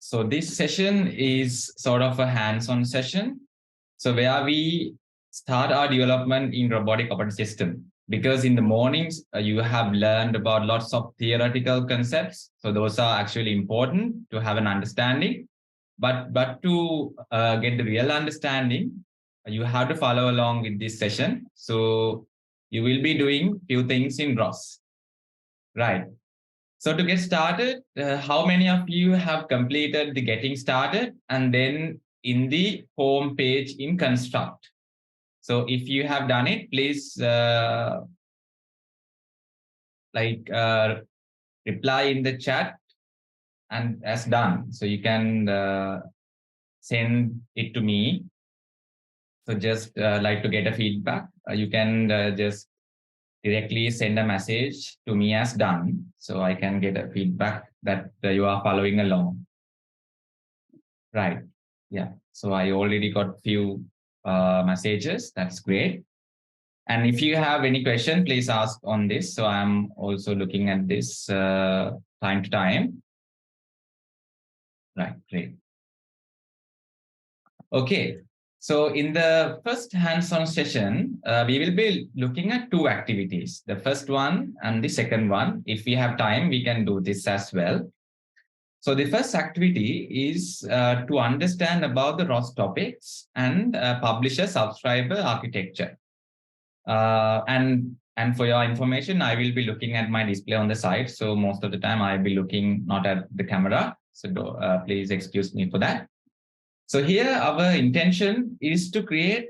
So this session is sort of a hands-on session. So where we start our development in robotic operating system. Because in the mornings, you have learned about lots of theoretical concepts. So those are actually important to have an understanding. But to get the real understanding, you have to follow along with this session. So you will be doing few things in ROS. Right. So to get started, how many of you have completed the getting started and then in the home page in construct? So if you have done it, please reply in the chat and as done. So you can send it to me. So just like to get a feedback, you can just directly send a message to me as done. So I can get a feedback that you are following along. Right. Yeah. So I already got few messages. That's great. And if you have any question, please ask on this. So I'm also looking at this time to time. Right. Great. Okay. So in the first hands-on session, we will be looking at two activities, the first one and the second one. If we have time, we can do this as well. So the first activity is to understand about the ROS topics and publisher-subscriber architecture. And for your information, I will be looking at my display on the side. So most of the time, I'll be looking not at the camera. So please excuse me for that. So here, our intention is to create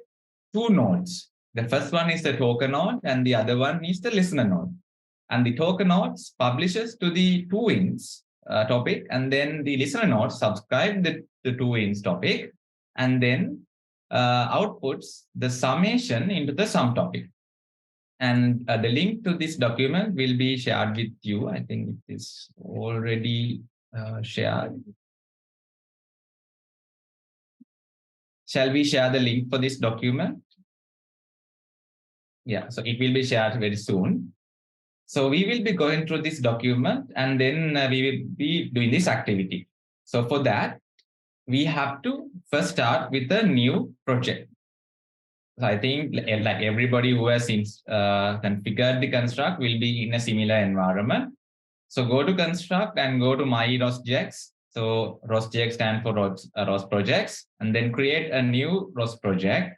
two nodes. The first one is the talker node, and the other one is the listener node. And the talker nodes publishes to the two wins topic, and then the listener node subscribe the two wins topic, and then outputs the summation into the sum topic. And the link to this document will be shared with you. I think it is already shared. Shall we share the link for this document? Yeah, so it will be shared very soon. So we will be going through this document and then we will be doing this activity. So for that, we have to first start with a new project. So I think like everybody who has configured the construct will be in a similar environment. So go to construct and go to my ROSJX. So ROSJX stands for ROS projects, and then create a new ROS project.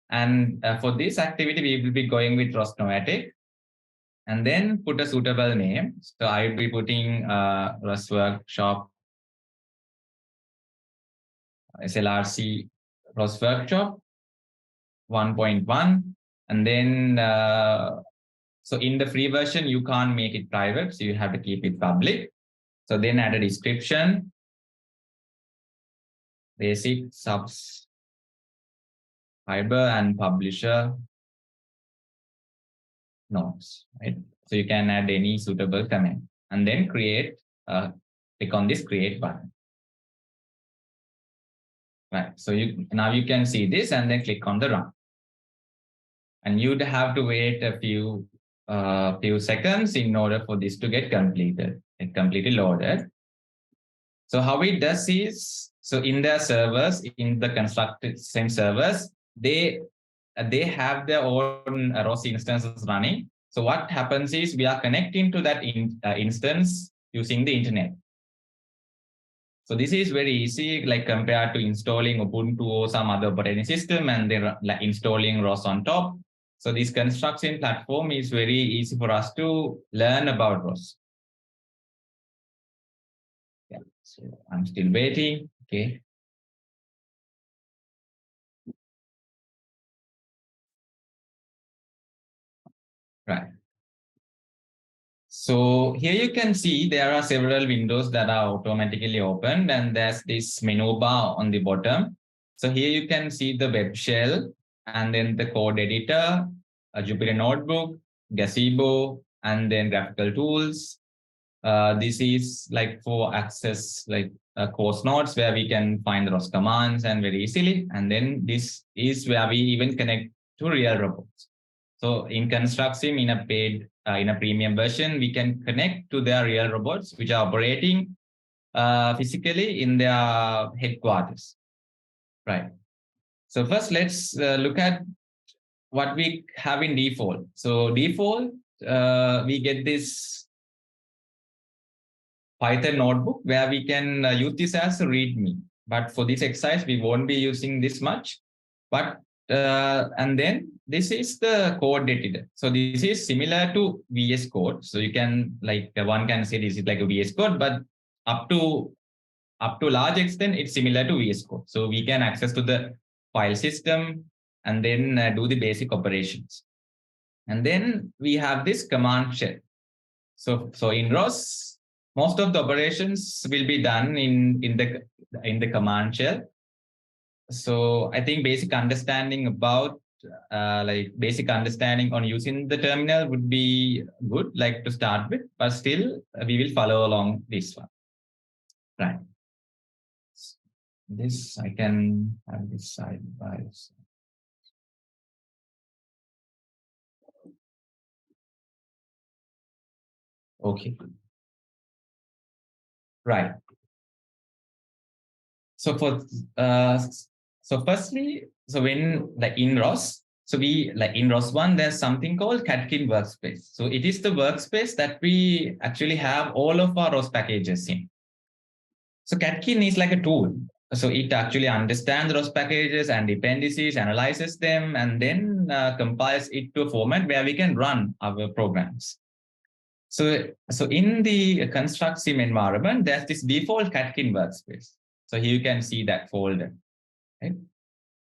And for this activity, we will be going with ROS Noetic, and then put a suitable name. So I will be putting ROS Workshop SLRC ROS Workshop 1.1, and then so in the free version, you can't make it private, so you have to keep it public. So then add a description, basic subscriber and publisher notes, right? So you can add any suitable comment and then create, click on this create button. Right, so now you can see this and then click on the run. And you'd have to wait a few seconds in order for this to get completed. It completely loaded. So how it does is, so in their servers, in the constructed same servers, they have their own ROS instances running. So what happens is we are connecting to that instance using the internet. So this is very easy, like compared to installing Ubuntu or some other operating system and then like installing ROS on top. So this construction platform is very easy for us to learn about ROS. Yeah, so I'm still waiting. Okay. Right. So here you can see there are several windows that are automatically opened, and there's this menu bar on the bottom. So here you can see the web shell and then the code editor, a Jupyter Notebook, Gazebo, and then graphical tools. This is like for access like course notes where we can find the ROS commands and very easily. And then this is where we even connect to real robots. So in ConstructSim, in a paid, in a premium version, we can connect to their real robots, which are operating physically in their headquarters, right? So first, let's look at what we have in default. So default, we get this Python notebook where we can use this as a README. But for this exercise, we won't be using this much. But and then this is the code editor. So this is similar to VS Code. So you can one can say this is like a VS Code, but up to large extent, it's similar to VS Code. So we can access to the file system and then do the basic operations. And then we have this command shell. So in ROS, most of the operations will be done in the command shell. So I think basic understanding about basic understanding on using the terminal would be good, like to start with, but still we will follow along this one, right? This I can have this side by side. Okay, right. So for so firstly, so when in ROS, so we in ROS 1, there's something called Catkin workspace. So it is the workspace that we actually have all of our ROS packages in. So Catkin is like a tool. So it actually understands ROS packages and dependencies, analyzes them, and then compiles it to a format where we can run our programs. So in the construct sim environment, there's this default Catkin workspace. So here you can see that folder. Right?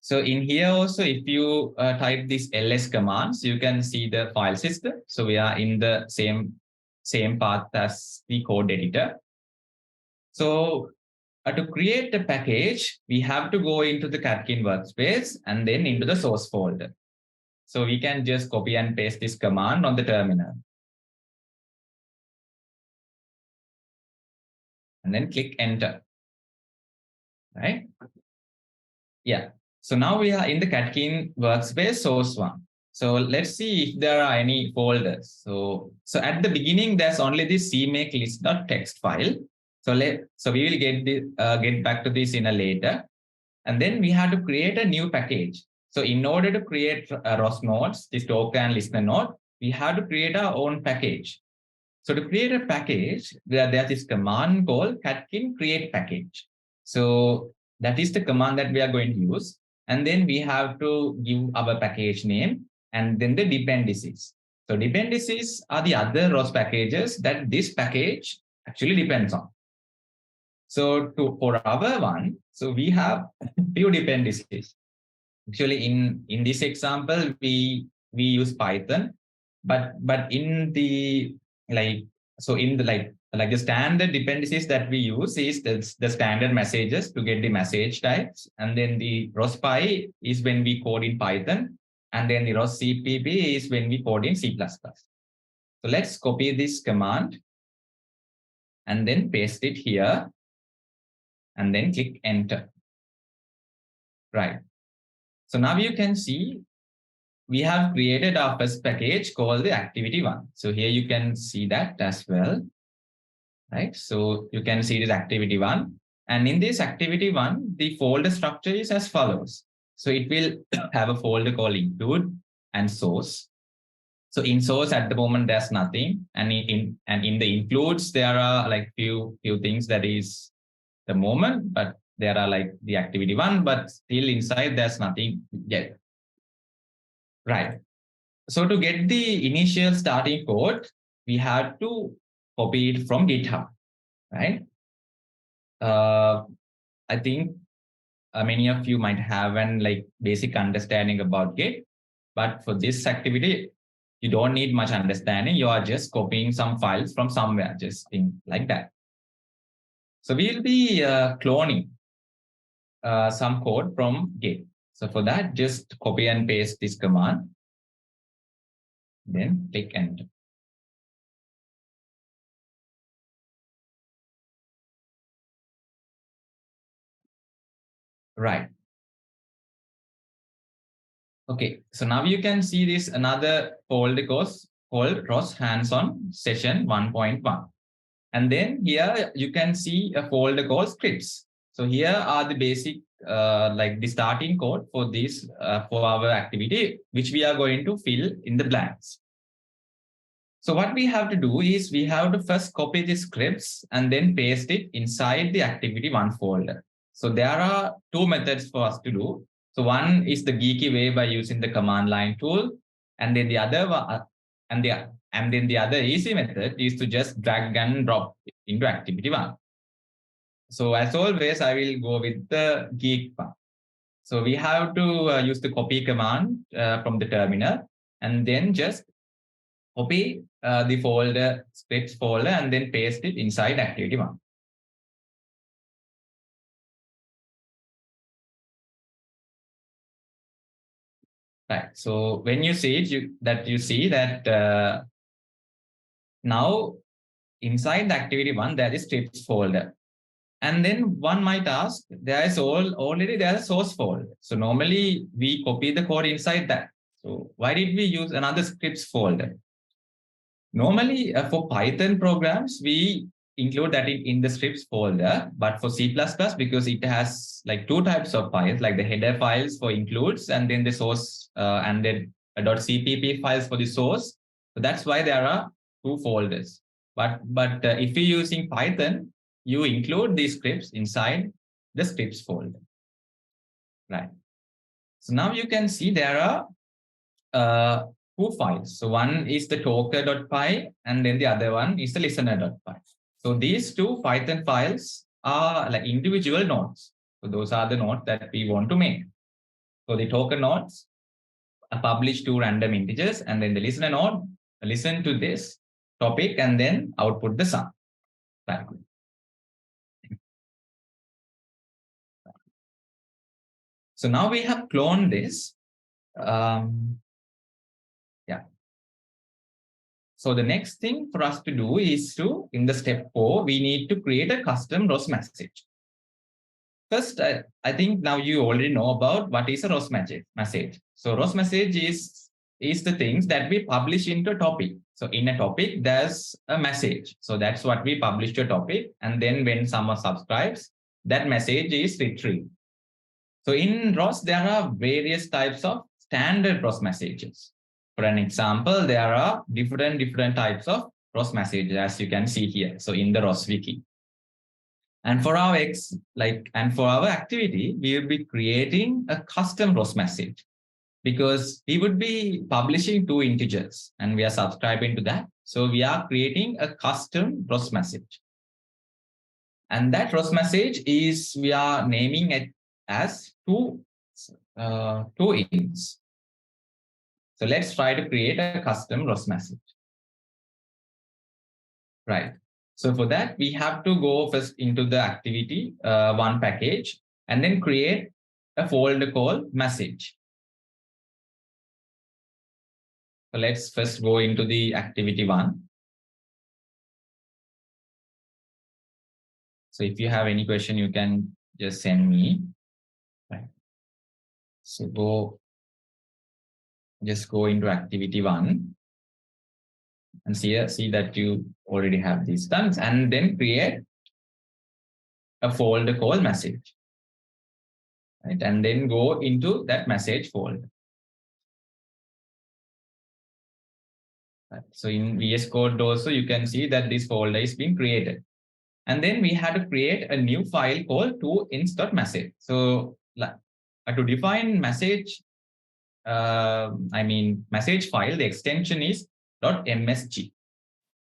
So in here also, if you type this ls commands, you can see the file system. So we are in the same path as the code editor. So to create the package, we have to go into the Catkin workspace and then into the source folder. So we can just copy and paste this command on the terminal. And then click enter. Right? Yeah. So now we are in the Catkin workspace source one. So let's see if there are any folders. So at the beginning, there's only this cmake list.txt file. So we will get back to this in a later. And then we have to create a new package. So in order to create ROS nodes, this talker and listener node, we have to create our own package. So to create a package, there's this command called catkin create package. So that is the command that we are going to use. And then we have to give our package name and then the dependencies. So dependencies are the other ROS packages that this package actually depends on. So for our one, so we have few dependencies. Actually, in this example, we use Python, but in the the standard dependencies that we use is the standard messages to get the message types, and then the ROS.py is when we code in Python, and then the ROS.cpp is when we code in C++. So let's copy this command and then paste it here, and then click enter. Right. So now you can see we have created our first package called the activity1. So here you can see that as well. Right. So you can see this activity1. And in this activity1, the folder structure is as follows. So it will have a folder called include and source. So in source at the moment, there's nothing. And in the includes, there are like few things that is the moment, but there are like the activity1, but still inside there's nothing yet. Right. So to get the initial starting code, we have to copy it from GitHub, right? I think many of you might have an basic understanding about Git, but for this activity, you don't need much understanding. You are just copying some files from somewhere, just like that. So we'll be cloning some code from Git. So for that, just copy and paste this command, then click enter. Right. Okay, so now you can see this another folder called ROS hands-on session 1.1. And then here you can see a folder called scripts. So here are the basic, like the starting code for this, for our activity, which we are going to fill in the blanks. So what we have to do is we have to first copy the scripts and then paste it inside the activity one folder. So there are two methods for us to do. So one is the geeky way by using the command line tool, and then the other one, and then the other easy method is to just drag and drop into activity one. So as always, I will go with the geek one. So we have to use the copy command from the terminal, and then just copy the folder, scripts folder, and then paste it inside activity one. Right. So when you see it, you see that now inside the activity one, there is scripts folder. And then one might ask, there is already there is source folder. So normally we copy the code inside that. So why did we use another scripts folder? Normally for Python programs, we include that in the scripts folder, but for C++, because it has like two types of files, like the header files for includes, and then the source and then .cpp files for the source. So that's why there are two folders. But if you're using Python, you include these scripts inside the scripts folder, right? So now you can see there are two files. So one is the talker.py and then the other one is the listener.py. So these two Python files are like individual nodes. So those are the nodes that we want to make. So the talker nodes are published to random integers, and then the listener node listen to this topic and then output the sum. Right. So now we have cloned this. Yeah. So the next thing for us to do is in the step 4, we need to create a custom ROS message. First, I think now you already know about what is a ROS message. So ROS message is the things that we publish into a topic. So in a topic, there's a message. So that's what we publish to a topic. And then when someone subscribes, that message is retrieved. So in ROS, there are various types of standard ROS messages. For an example, there are different types of ROS messages, as you can see here. So in the ROS wiki. And for our activity, we will be creating a custom ROS message because we would be publishing two integers and we are subscribing to that. So we are creating a custom ROS message. And that ROS message we are naming it as two ints. So let's try to create a custom ROS message. Right. So for that, we have to go first into the activity one package and then create a folder called message. So let's first go into the activity one. So if you have any question, you can just send me. Right. So just go into activity one and see that you already have these done, and then create a folder called message. Right? And then go into that message folder. Right. So in VS Code also, you can see that this folder is being created. And then we had to create a new file called toInts.message. So to define message, message file, the extension is .msg.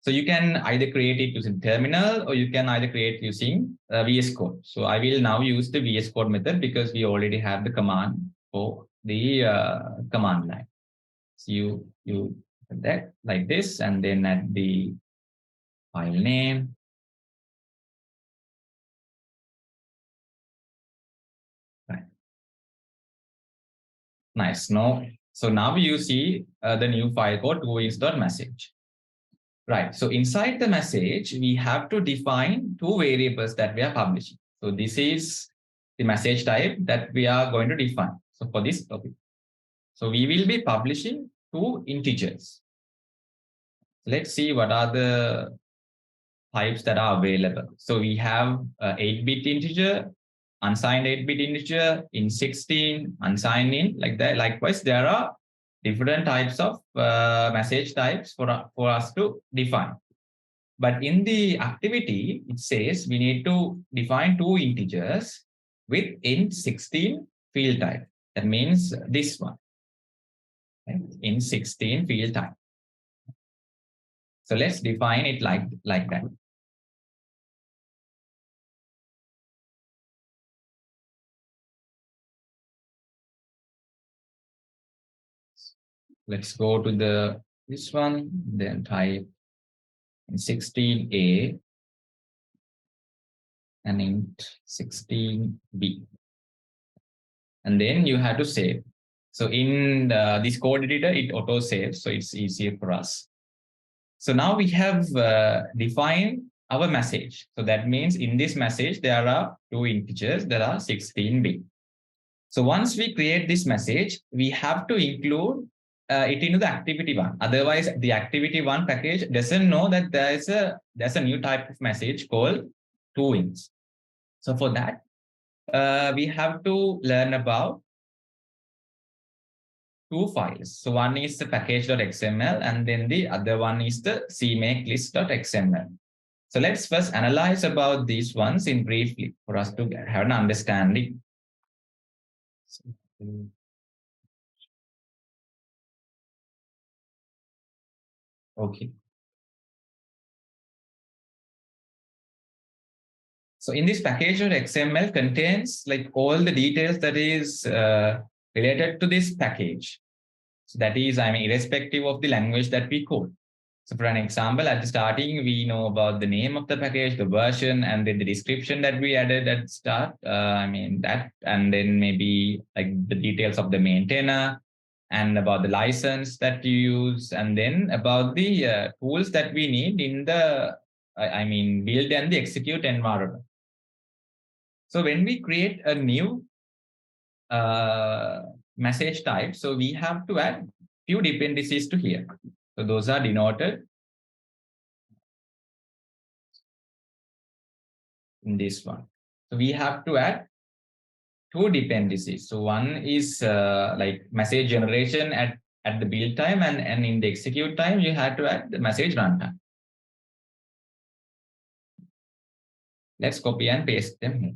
So you can either create it using terminal or you can either create using VS Code. So I will now use the VS Code method because we already have the command for the command line. So you do that like this, and then add the file name. Right. Nice. So now you see the new file called toInts.message. Right. So inside the message, we have to define two variables that we are publishing. So this is the message type that we are going to define. So for this topic, so we will be publishing two integers. Let's see what are the types that are available. So we have 8-bit integer, unsigned 8-bit integer, in 16, unsigned int, like that. Likewise, there are different types of message types for us to define. But in the activity, it says we need to define 2 integers with int 16 field type. That means this one, right? Int 16 field type. So let's define it like that. Let's go to this one, then type 16a and int 16b. And then you have to save. So in this code editor, it auto saves, so it's easier for us. So now we have defined our message. So that means in this message, there are 2 integers that are 16b. So once we create this message, we have to include it into the activity 1. Otherwise, the activity 1 package doesn't know that there's a new type of message called toInts. So for that, we have to learn about 2 files. So one is the package.xml, and then the other one is the cmakelist.xml. So let's first analyze about these ones in briefly for us to have an understanding. Okay. So in this package.xml contains like all the details that is related to this package. So that is, I mean, irrespective of the language that we code. So for an example, at the starting, we know about the name of the package, the version, and then the description that we added at the start. I mean, that, and then maybe like the details of the maintainer and about the license that you use, and then about the tools that we need in the, I mean, build and the execute environment. So when we create a new message type, so we have to add few dependencies to here. So those are denoted in this one. So we have to add 2 dependencies. So one is like message generation at the build time, and in the execute time, you have to add the message runtime. Let's copy and paste them here.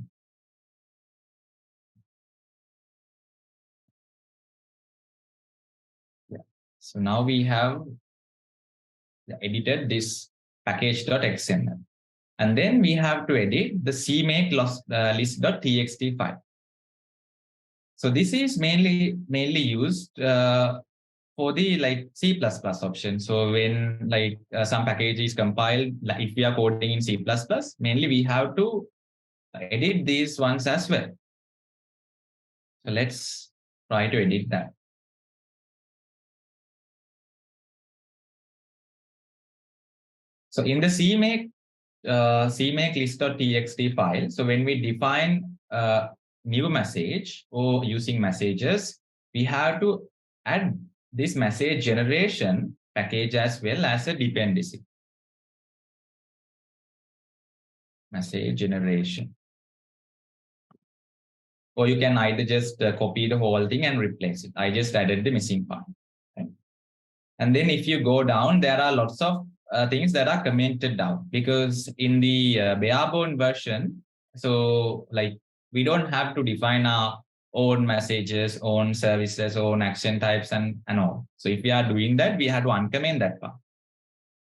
Yeah. So now we have edited this package.xml. And then we have to edit the cmakelist.txt file. So this is mainly used for the like C++ option. So when like some package is compiled, like if we are coding in C++, mainly we have to edit these ones as well. So let's try to edit that. So in the cmakelist.txt file, so when we define a new message or using messages, we have to add this message generation package as well as a dependency. Message generation. Or you can either just copy the whole thing and replace it. I just added the missing part. Right? And then if you go down, there are lots of things that are commented down, because in the barebone version, so like we don't have to define our own messages, own services, own action types, and all. So if we are doing that, we have to uncomment that part.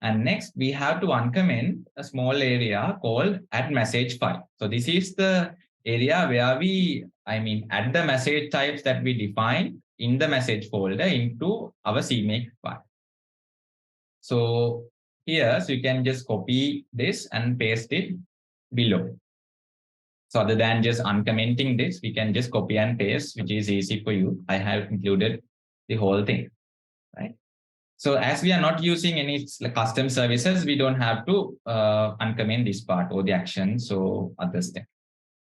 And next, we have to uncomment a small area called add message file. So this is the area where we, I mean, add the message types that we define in the message folder into our CMake file. So here, so you can just copy this and paste it below. So other than just uncommenting this, we can just copy and paste, which is easy for you. I have included the whole thing, right? So as we are not using any custom services, we don't have to uncomment this part or the action, so other step,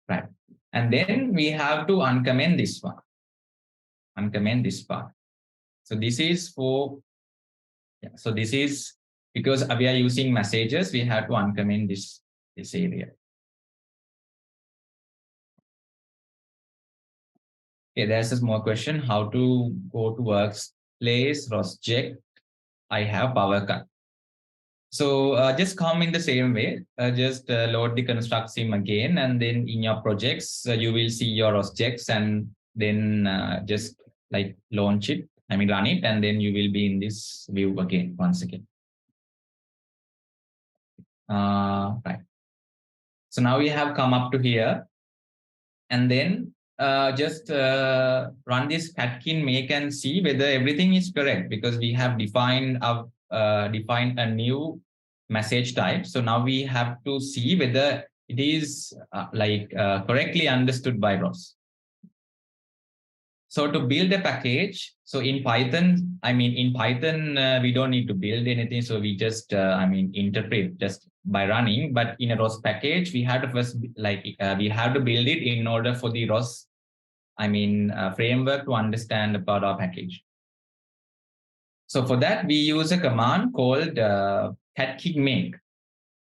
right? And then we have to uncomment this one, uncomment this part. So this is for, yeah, so this is because we are using messages, we have to uncomment this area. Okay, there's a small question, how to go to workplace, ROS check, I have power cut. So just come in the same way, just load the construct sim again, and then in your projects, you will see your ROS checks, and then just like launch it, I mean run it, and then you will be in this view again, once again. Right. So now we have come up to here, and then just run this catkin make and see whether everything is correct, because we have defined a new message type. So now we have to see whether it is correctly understood by ROS. So to build a package, so in Python, we don't need to build anything. So we just, interpret just by running. But in a ROS package, we have to first, we have to build it in order for the ROS, framework to understand about our package. So for that, we use a command called catkin make.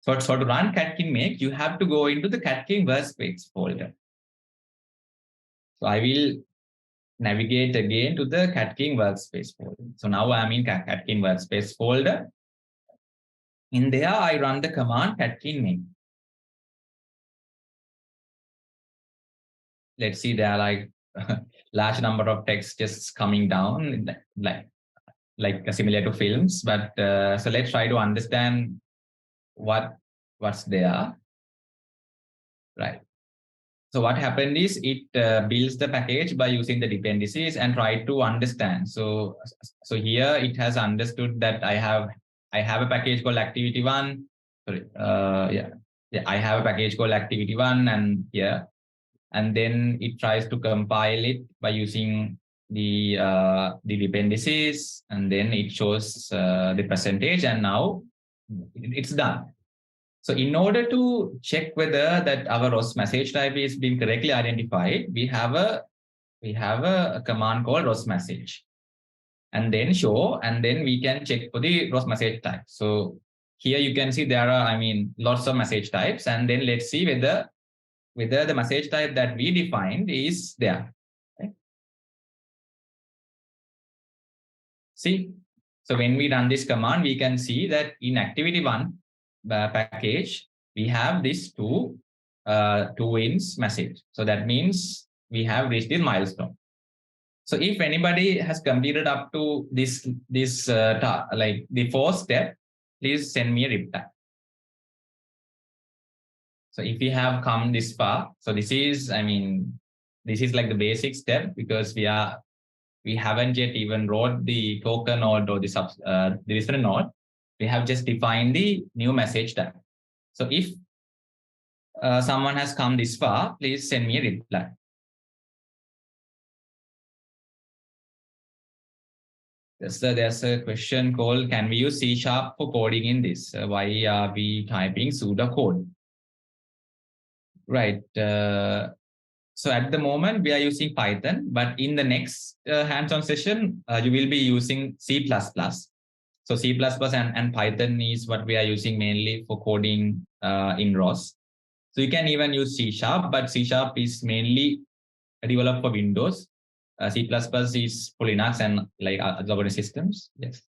So to run catkin make, you have to go into the catkin workspace folder. So I will navigate again to the catkin workspace folder. So now I'm in catkin workspace folder. In there, I run the command catkin make. Let's see, there are like large number of text just coming down, like similar to films. But so let's try to understand what's there. Right. So what happened is it builds the package by using the dependencies and try to understand. So here it has understood that I have a package called activity1. Sorry, I have a package called activity1, and here, and then it tries to compile it by using the dependencies, and then it shows the percentage, and now it's done. So in order to check whether that our ROS message type is being correctly identified, we have a command called ROS message, and then show, and then we can check for the ROS message type. So here you can see there are, lots of message types, and then let's see whether the message type that we defined is there. Okay. See, so when we run this command, we can see that in activity1 package, we have this two wins message. So that means we have reached this milestone. So if anybody has completed up to this like the fourth step, please send me a reply. So if we have come this far, so this is like the basic step, because we haven't yet even wrote the token node or the listener node. We have just defined the new message type. So if someone has come this far, please send me a reply. There's a question called, can we use C# for coding in this? Why are we typing pseudocode? Right. So at the moment, we are using Python, but in the next hands-on session, you will be using C++. So C++ and Python is what we are using mainly for coding in ROS. So you can even use C#, but C# is mainly developed for Windows. C++ is for Linux and like other operating systems. Yes.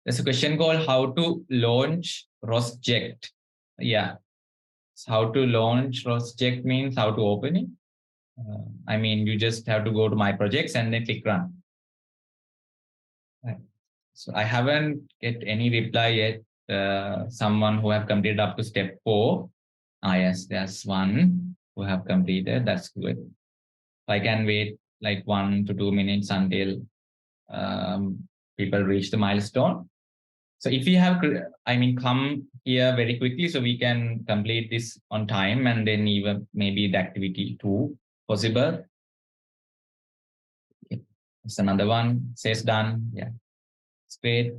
There's a question called how to launch ROSject. Yeah. So how to launch ROSject means how to open it. You just have to go to my projects and then click run. Right. So I haven't get any reply yet. Someone who have completed up to step 4. Yes, there's one who have completed. That's good. I can wait like 1 to 2 minutes until people reach the milestone. So if you have, come here very quickly, so we can complete this on time, and then even maybe the activity 2 possible. Okay. It's another one, says done. Yeah, it's great.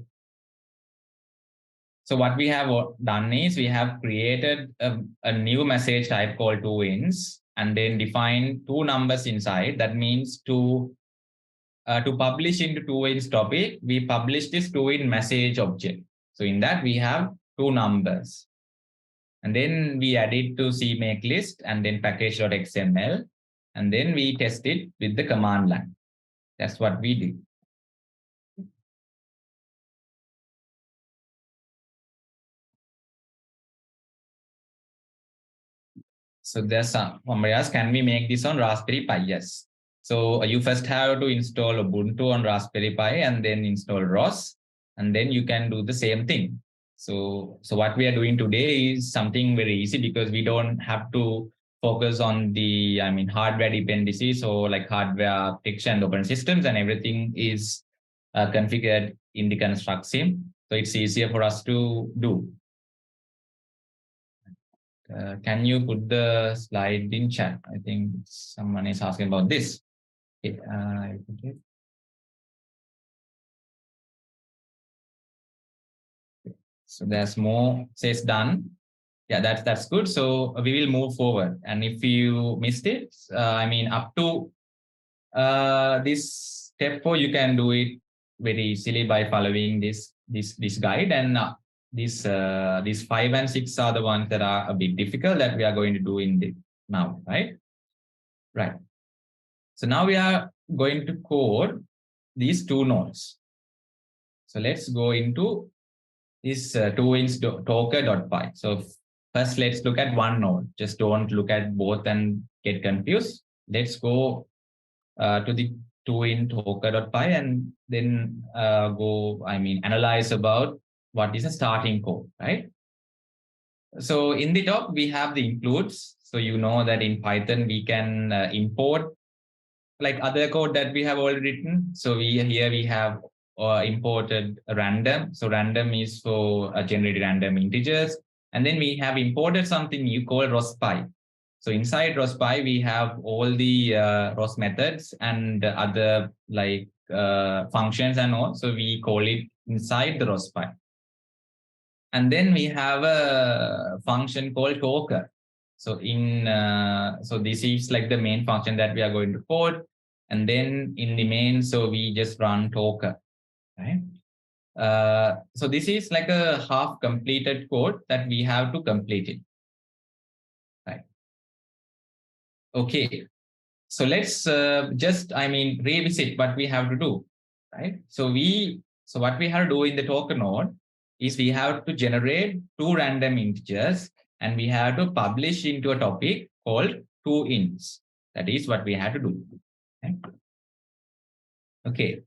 So what we have done is we have created a new message type called 2wins, and then define 2 numbers inside. That means 2 to publish into two-ins topic, we publish this two-in message object. So in that we have two numbers. And then we add it to CMake list and then package.xml. And then we test it with the command line. That's what we do. So there's somebody else, can we make this on Raspberry Pi? Yes. So you first have to install Ubuntu on Raspberry Pi and then install ROS, and then you can do the same thing. So what we are doing today is something very easy because we don't have to focus on the, hardware dependencies, or like hardware architecture and open systems, and everything is configured in the construct sim. So it's easier for us to do. Can you put the slide in chat? I think someone is asking about this. Okay, so there's more says done. Yeah, that's good. So we will move forward. And if you missed it, up to this step 4, you can do it very easily by following this guide. And these 5 and 6 are the ones that are a bit difficult that we are going to do in the now, right? Right. So now we are going to code these two nodes. So let's go into this toins.talker.py. So first, let's look at one node. Just don't look at both and get confused. Let's go to the toin.talker.py and then analyze about what is a starting code, right? So in the top, we have the includes. So you know that in Python, we can import like other code that we have already written. So here we have imported random. So random is for generated random integers. And then we have imported something new called ROS.py. So inside ROS.py, we have all the ROS methods and other like functions and all. So we call it inside the ROS.py. And then we have a function called talker. So so this is like the main function that we are going to code. And then in the main, so we just run talker, right? So this is like a half completed code that we have to complete it, right? Okay. So let's just, revisit what we have to do, right? So what we have to do in the talker node is we have to generate two random integers and we have to publish into a topic called two-ins. That is what we have to do. Okay.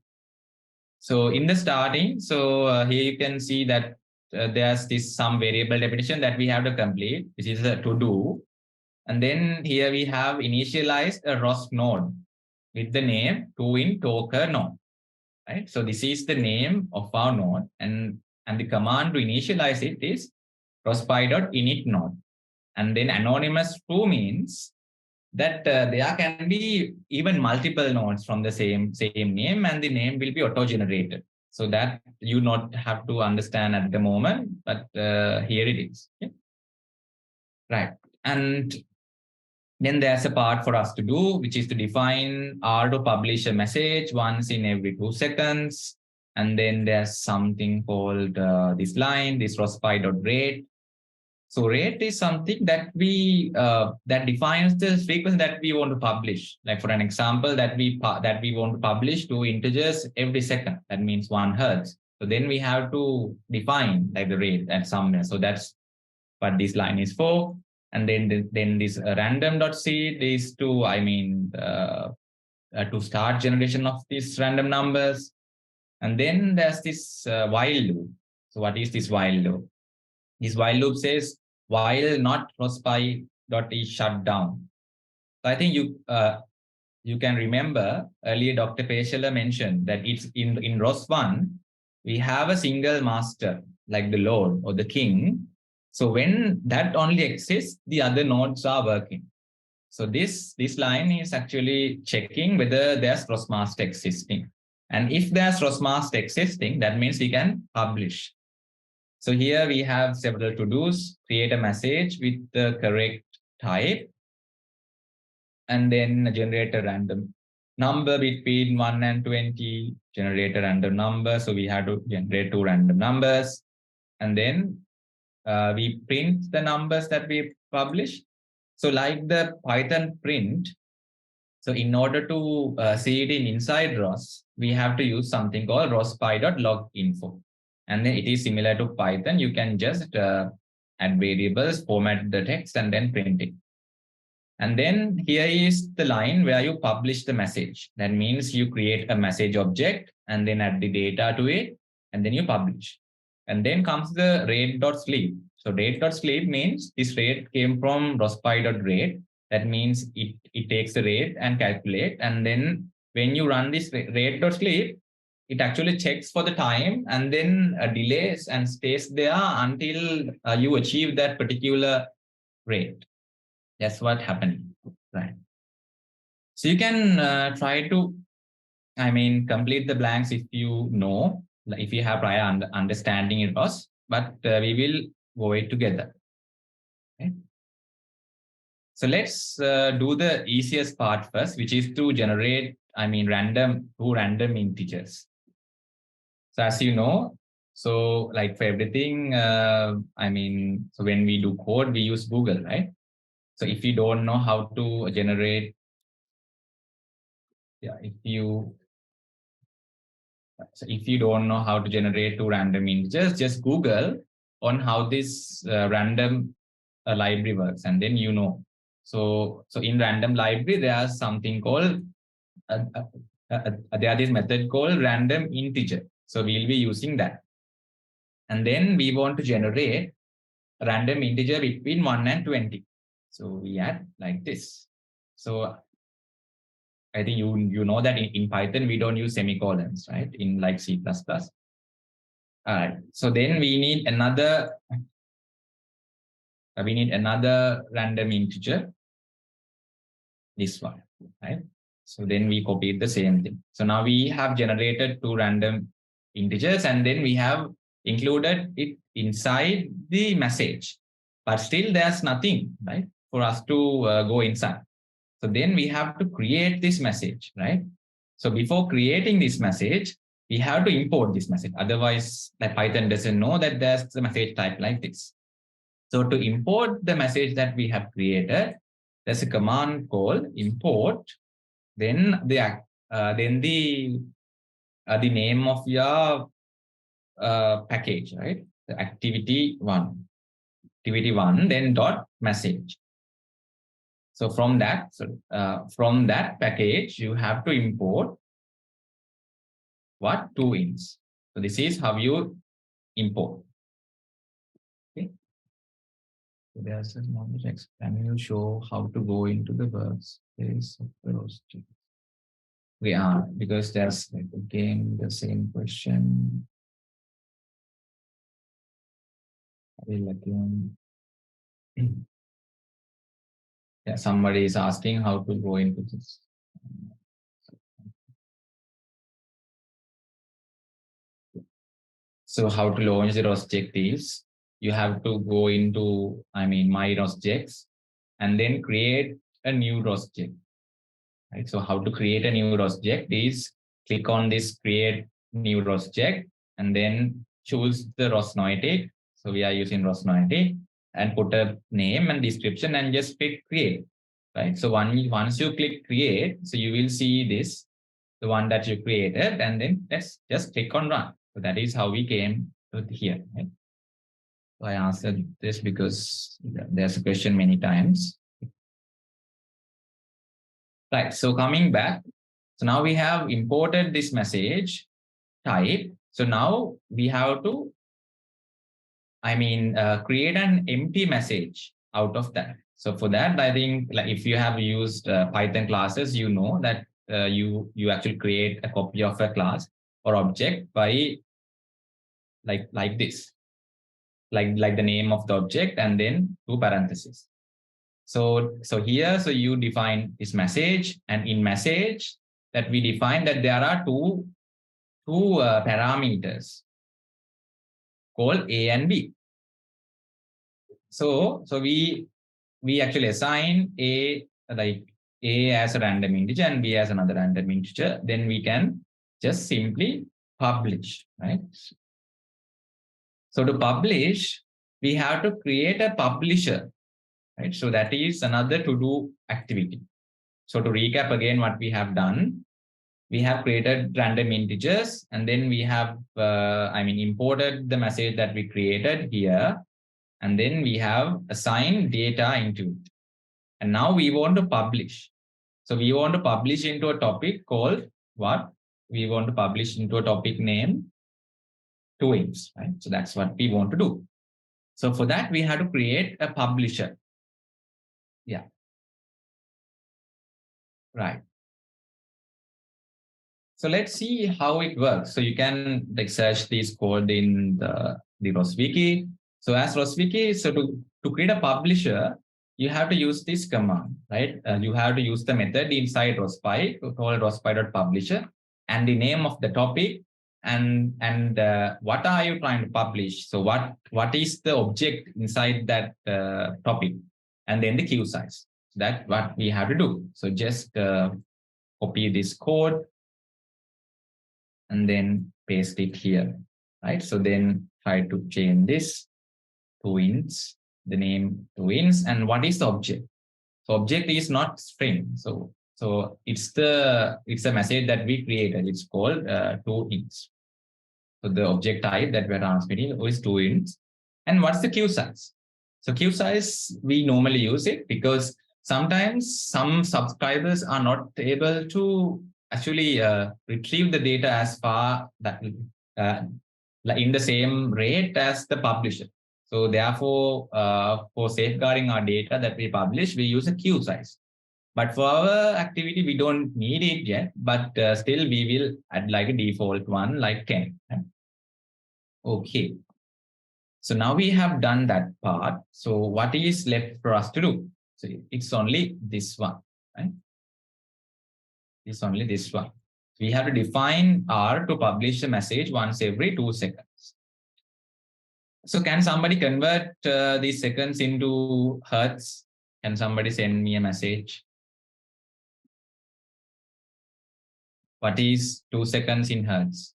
So in the starting, so here you can see that there's some variable definition that we have to complete, which is a to do. And then here we have initialized a ROS node with the name toin talker node, right? So this is the name of our node, and the command to initialize it is rospy.init node. And then anonymous true means that there can be even multiple nodes from the same name, and the name will be auto-generated. So that you not have to understand at the moment, but here it is. Okay? Right. And then there's a part for us to do, which is to define R to publish a message once in every 2 seconds. And then there's something called this line, this rospy.rate. So rate is something that we that defines the frequency that we want to publish. Like for an example, that we want to publish 2 integers every second. That means 1 hertz. So then we have to define like the rate at somewhere. So that's what this line is for. And then this random.seed is to to start generation of these random numbers. And then there's this while loop. So what is this while loop? This while loop says while not rospy.is shut down. So I think you can remember earlier Dr. Peshala mentioned that it's in ROS1, we have a single master like the Lord or the King. So when that only exists, the other nodes are working. So this line is actually checking whether there's ROS master existing. And if there's ROS master existing, that means we can publish. So here we have several to-dos, create a message with the correct type, and then generate a random number between 1 and 20, generate a random number. So we have to generate 2 random numbers. And then we print the numbers that we publish. So like the Python print, so in order to see it in inside ROS, we have to use something called rospy.loginfo. And then it is similar to Python. You can just add variables, format the text, and then print it. And then here is the line where you publish the message. That means you create a message object and then add the data to it, and then you publish. And then comes the rate.sleep. So rate.sleep means this rate came from rospy.rate. That means it takes the rate and calculate. And then when you run this rate.sleep, it actually checks for the time and then delays and stays there until you achieve that particular rate. That's what happened, right? So you can try to, complete the blanks if you know, if you have prior understanding it was, but we will go it together. Okay? So let's do the easiest part first, which is to generate, two random integers. So as you know, so like for everything, so when we do code, we use Google, right? So if you don't know how to generate, if you don't know how to generate 2 random integers, just Google on how this random library works, and then you know. So in random library, there's something called there is this method called random integer. So we'll be using that, and then we want to generate a random integer between 1 and 20. So we add like this. So I think you know that in Python we don't use semicolons, right? In like C++. All right. So then we need another random integer, this one, right? So then we copied the same thing. So now we have generated 2 random integers, and then we have included it inside the message. But still there's nothing, right, for us to go inside. So then we have to create this message, right? So before creating this message, we have to import this message. Otherwise, like Python doesn't know that there's the message type like this. So to import the message that we have created, there's a command called import. Then the name of your package, right? The activity one, then dot message. So from that package, you have to import what? 2 ints. So this is how you import. Okay. So there's a knowledge explain. Will show how to go into the workspace of the roster. We are, because there's like again the same question. I will again. Yeah, somebody is asking how to go into this. So how to launch the ROS objectives? You have to go into, my ROS objects, and then create a new ROS object. Right? So how to create a new ROS object is click on this create new ROS object, and then choose the ROS noetic. So we are using ROS noetic, and put a name and description and just click create. Right. So once you click create, so you will see this, the one that you created, and then let's just click on run. So that is how we came to here. Right? So I answered this because there's a question many times. Right. So coming back, so now we have imported this message type. So now we have to, create an empty message out of that. So for that, I think like if you have used Python classes, you know that you actually create a copy of a class or object by like this, like the name of the object and then 2 parentheses. So here, so you define this message, and in message that we define that there are two parameters called A and B. So we actually assign A, like A as a random integer and B as another random integer, then we can just simply publish, right? So to publish, we have to create a publisher, right? So that is another to-do activity. So to recap again what we have done, we have created random integers, and then we have, imported the message that we created here, and then we have assigned data into it. And now we want to publish. So we want to publish into a topic called what? We want to publish into a topic named twins, right? So that's what we want to do. So for that, we have to create a publisher. Yeah. Right. So let's see how it works. So you can like search this code in the ROS wiki. So as ROS wiki, so to create a publisher, you have to use this command, right? You have to use the method inside ROSPy called ROSPy.publisher and the name of the topic and what are you trying to publish? So what is the object inside that topic, and then the queue size. That's what we have to do. So just copy this code and then paste it here, right? So then try to change this to ints, the name to ints, and what is the object? So object is not string. So it's a message that we created. It's called to ints. So the object type that we're transmitting is to ints. And what's the queue size? So queue size, we normally use it because sometimes some subscribers are not able to actually retrieve the data as far that in the same rate as the publisher. So therefore, for safeguarding our data that we publish, we use a queue size. But for our activity, we don't need it yet, but still we will add like a default one, like 10. Okay. So now we have done that part. So what is left for us to do? So it's only this one, right? It's only this one. We have to define R to publish a message once every 2 seconds. So can somebody convert these seconds into hertz? Can somebody send me a message? What is 2 seconds in hertz?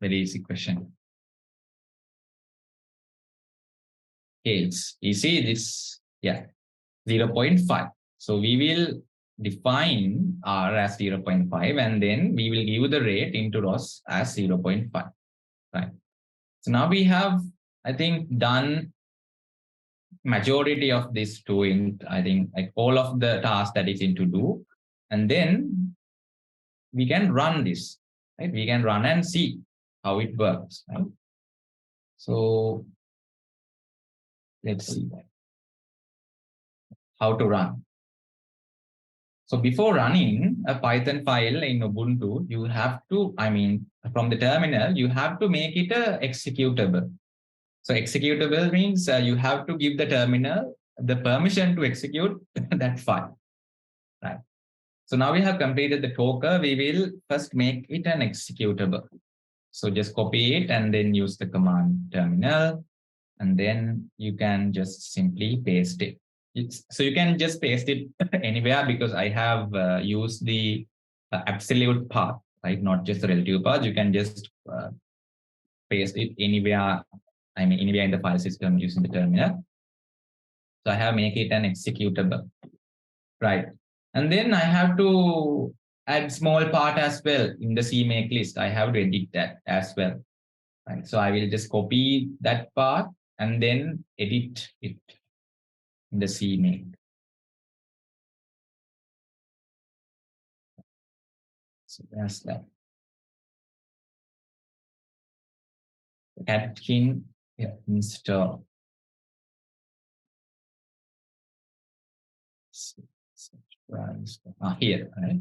Very easy question. Okay, it's easy. This, yeah, 0.5. So we will define R as 0.5 and then we will give the rate into ROS as 0.5. Right. So now we have, I think, done majority of this to I think like all of the tasks that is in to do. And then we can run this, right? We can run and see how it works. Right? So let's see how to run. So before running a Python file in Ubuntu, you have to, from the terminal, you have to make it a executable. So executable means you have to give the terminal the permission to execute that file, right? So now we have completed the talker. We will first make it an executable. So just copy it and then use the command terminal, and then you can just simply paste it. So you can just paste it anywhere because I have used the absolute path, right? Not just the relative path. You can just paste it anywhere. Anywhere in the file system using the terminal. So I have make it an executable, right? And then I have to add small part as well in the CMake list. I have to edit that as well, right? So I will just copy that part and then edit it in the CMake. So that's that. Atkin install. Here, right?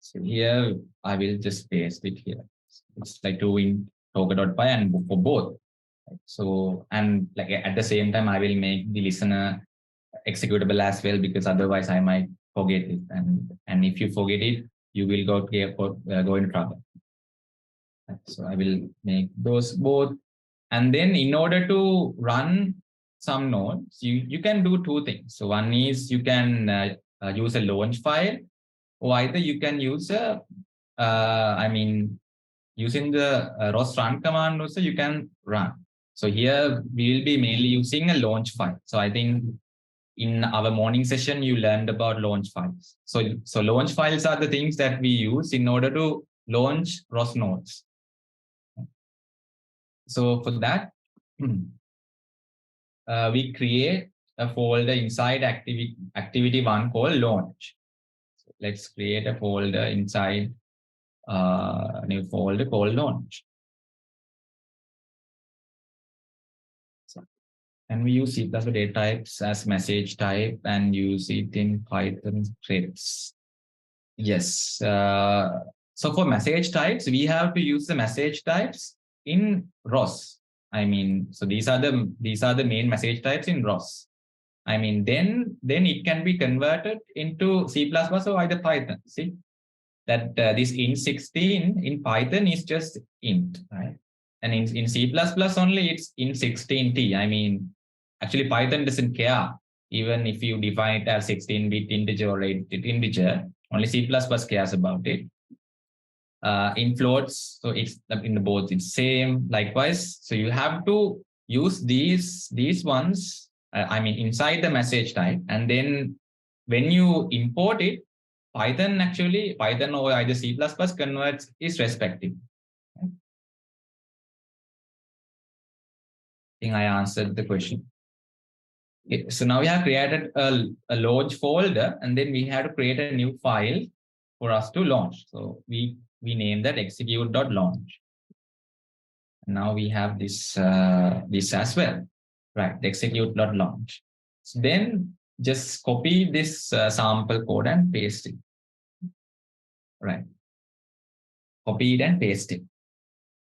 So here I will just paste it here. It's like doing talker.py and for both. Right? So, and like at the same time, I will make the listener executable as well, because otherwise I might forget it. And if you forget it, you will go in trouble. Right? So I will make those both. And then in order to run some nodes, you can do two things. So one is you can use a launch file, or either you can use a, using the ROS run command also you can run. So here we will be mainly using a launch file. So I think in our morning session, you learned about launch files. So launch files are the things that we use in order to launch ROS nodes. So for that, we create a folder inside activity1 called launch. So let's create a folder inside a new folder called launch. And we use C++ data types as message type and use it in Python scripts. Yes. So for message types, we have to use the message types in ROS. So these are the main message types in ROS. Then it can be converted into C++ or either Python. See that this int16 in Python is just int, right? And in C++ only it's int16t. Actually Python doesn't care even if you define it as 16-bit integer or 8-bit integer. Only C++ cares about it. In floats, so it's in the both it's same. Likewise, so you have to use these ones. Inside the message type, and then when you import it, Python or either C++ converts is respective. I think I answered the question. Okay, so now we have created a launch folder, and then we have to create a new file for us to launch. So we name that execute.launch. And now we have this as well, right? The execute.launch. So then just copy this sample code and paste it, right? Copy it and paste it.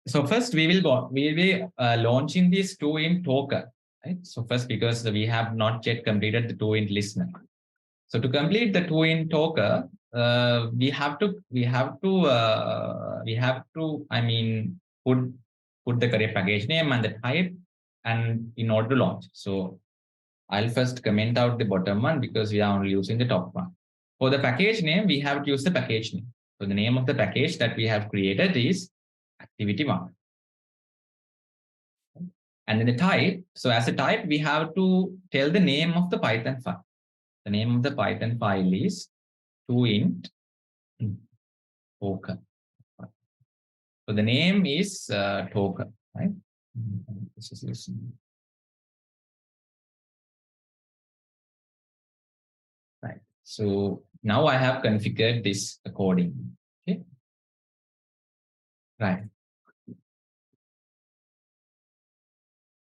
So first we will be launching this 2int token, right? So first, because we have not yet completed the 2int listener. So to complete the 2int token, we have to put the correct package name and the type, and in order to launch. So I'll first comment out the bottom one because we are only using the top one. For the package name, we have to use the package name. So the name of the package that we have created is activity1. And then the type, so as a type, we have to tell the name of the Python file. The name of the Python file is 2int token. So the name is token, right? This is listening. Right. So now I have configured this accordingly. Okay. Right.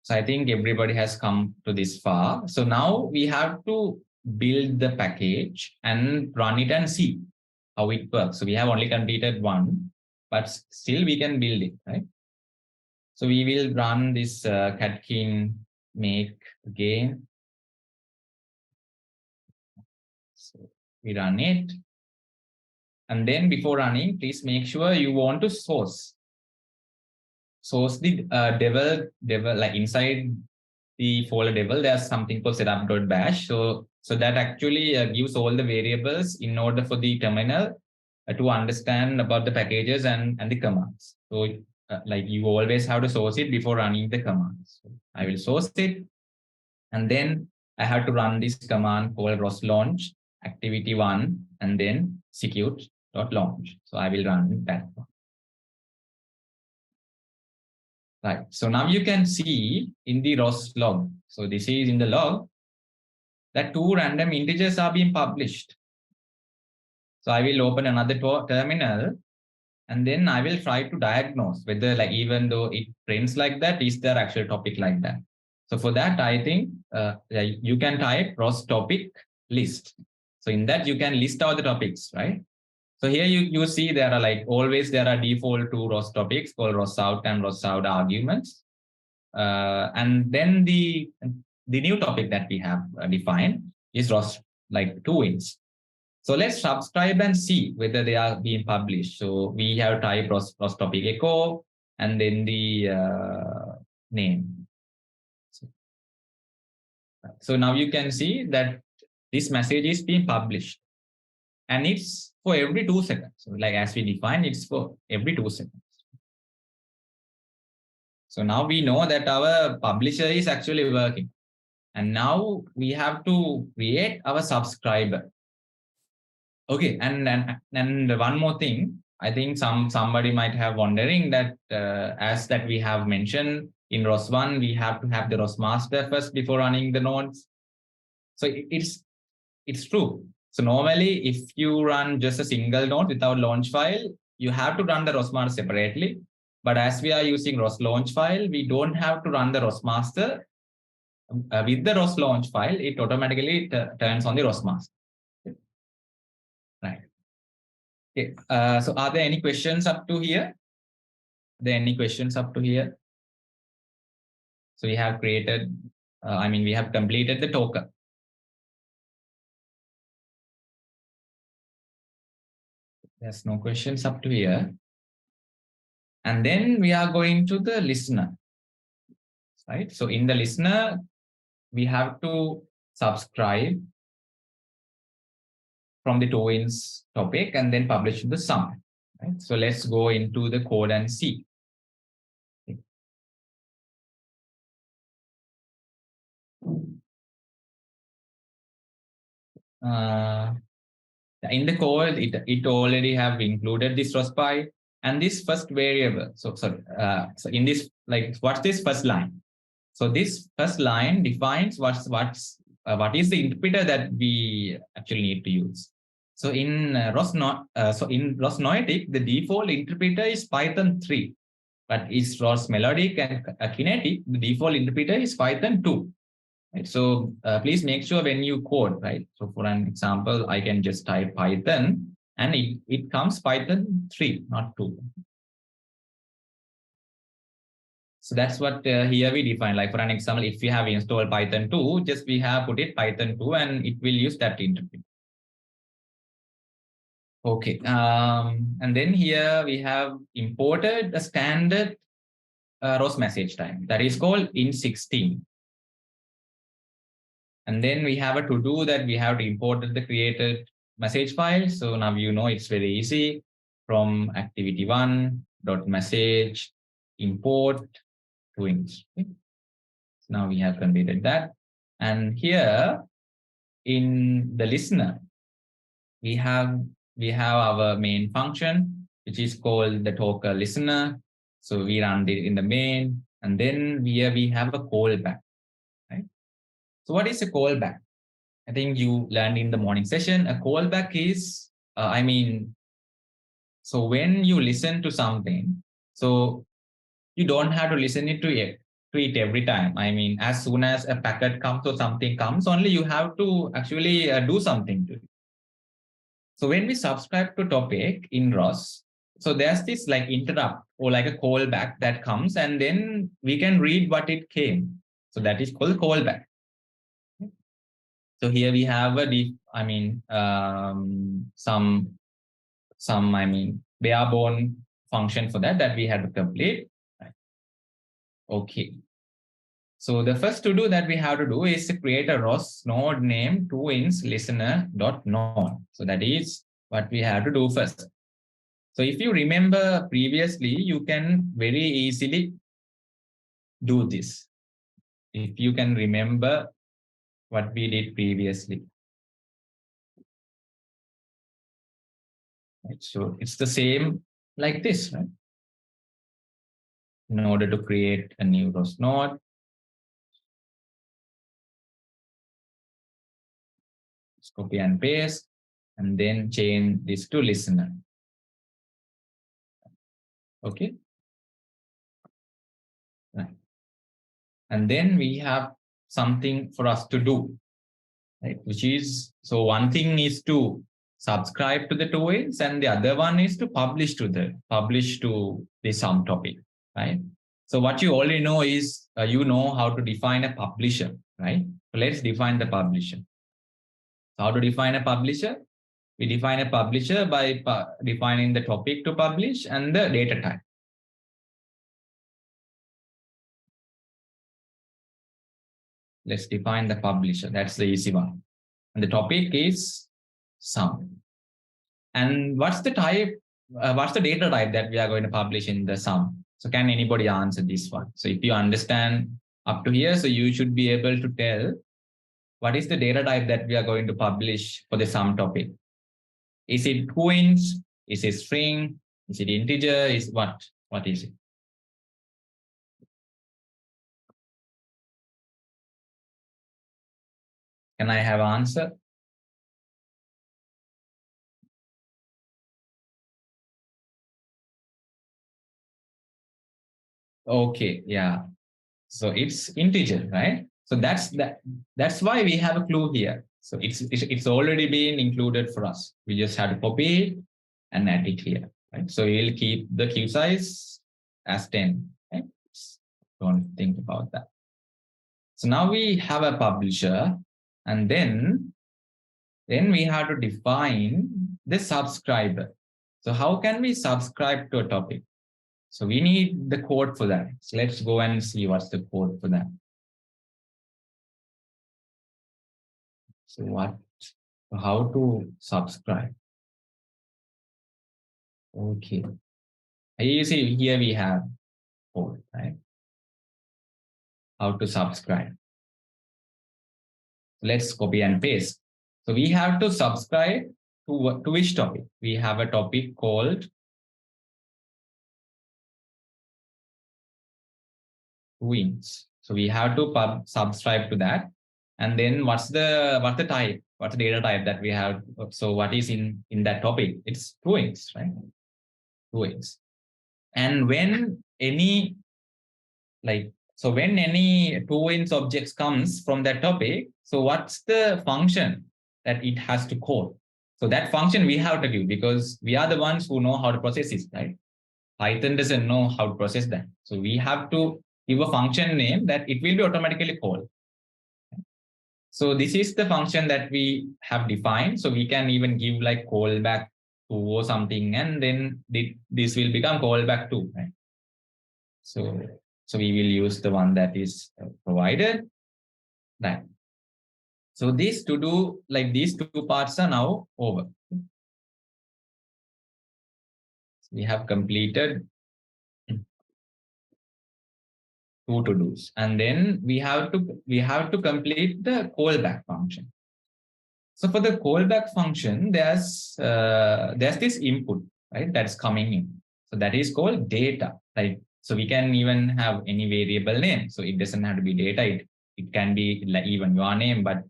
So I think everybody has come to this far. So now we have to build the package and run it and see how it works. So we have only completed one, but still we can build it, right? So we will run this catkin make again. So we run it. And then before running, please make sure you want to source the devel, like inside the folder devel, there's something called setup.bash. So that actually gives all the variables in order for the terminal to understand about the packages and the commands. So like you always have to source it before running the commands. So I will source it, and then I have to run this command called ROS launch activity1 and then execute.launch. So I will run that one. Right. So now you can see in the ROS log. So this is in the log that 2 random integers are being published. So I will open another terminal, and then I will try to diagnose whether, like, even though it prints like that, is there actual topic like that? So for that, I think you can type ROS topic list. So in that you can list out the topics, right? So here you see there are there are default 2 ROS topics called ROS out and ROS out arguments. And then the new topic that we have defined is ROS 2ins. So let's subscribe and see whether they are being published. So we have type ROS topic echo and then the name. So now you can see that this message is being published. And it's for every 2 seconds. So like as we define, it's for every 2 seconds. So now we know that our publisher is actually working. And now we have to create our subscriber. Okay, and one more thing, I think somebody might have wondering that as that we have mentioned in ROS1, we have to have the ROS master first before running the nodes. So it's true. So normally, if you run just a single node without launch file, you have to run the ROS master separately. But as we are using ROS launch file, we don't have to run the ROS master. With the ROS launch file, it automatically turns on the ROS master. Right. Okay. So are there any questions up to here? Are there any questions up to here? So we have created, we have completed the token. There's no questions up to here. And then we are going to the listener, right? So in the listener, we have to subscribe from the TOINS topic and then publish the sum. Right? So let's go into the code and see. In the code, it already have included this ROSPy and this first variable. So in this, like, what's this first line? So this first line defines what is the interpreter that we actually need to use. So in ROS Noetic, the default interpreter is Python 3, but is ROS Melodic and Kinetic, the default interpreter is Python 2. Right? So please make sure when you code, right? So for an example, I can just type Python and it comes Python 3, not 2. So that's what here we define. Like for an example, if we have installed Python 2, just we have put it Python 2 and it will use that interpreter. Okay. And then here we have imported a standard ROS message time that is called int16. And then we have a to-do that we have to import the created message file. So now you know it's very easy from activity1.message import twins. Okay. So now we have completed that. And here in the listener, we have our main function, which is called the talker listener. So we run it in the main, and then here we have a callback. Right? So what is a callback? I think you learned in the morning session. A callback is, so when you listen to something, so you don't have to listen to it every time. I mean, as soon as a packet comes or something comes, only you have to actually do something to it. So when we subscribe to topic in ROS, so there's this like interrupt or like a callback that comes, and then we can read what it came. So that is called callback. So here we have some bare-bone function for that we had to complete. Okay. So the first to do that we have to do is to create a ROS node named toIns listener.node. So that is what we have to do first. So if you remember previously, you can very easily do this. If you can remember what we did previously. Right? So it's the same like this, right? In order to create a new ROS node, just copy and paste, and then change this to listener. Okay. Right. And then we have something for us to do, right? Which is, so one thing is to subscribe to the TOINS and the other one is to publish to the sum topic, right? So what you already know is you know how to define a publisher, right? So let's define the publisher. So how to define a publisher? We define a publisher by defining the topic to publish and the data type. Let's define the publisher. That's the easy one, And the topic is sum. And what's the type, what's the data type that we are going to publish in the sum? So can anybody answer this one? So if you understand up to here, so you should be able to tell what is the data type that we are going to publish for the sum topic. Is it twins? Is it string? Is it integer? Is what? What is it? Can I have an answer? Okay, yeah. So it's integer, right? So that's why we have a clue here. So it's already been included for us. We just had to copy it and add it here, right? So we'll keep the queue size as 10, right? Don't think about that. So now we have a publisher, and then we have to define the subscriber. So how can we subscribe to a topic? So we need the code for that. So let's go and see what's the code for that. So how to subscribe? Okay. You see here we have code, right? How to subscribe. Let's copy and paste. So we have to subscribe to which topic? We have a topic called twins. So we have to subscribe to that. And then what's the type? What's the data type that we have? So what is in that topic? It's twins, right? Twins. And when any when any twins objects comes from that topic, so what's the function that it has to call? So that function we have to give, because we are the ones who know how to process it, right? Python doesn't know how to process that. So we have to give a function name that it will be automatically called. So this is the function that we have defined. So we can even give like callback to or something, and then this will become callback to, right? So we will use the one that is provided. Right. So these these two parts are now over. We have completed two to-dos, and then we have to complete the callback function. So for the callback function, there's this input, right, that's coming in. So that is called data. Like, so we can even have any variable name. So it doesn't have to be data. It can be like even your name, but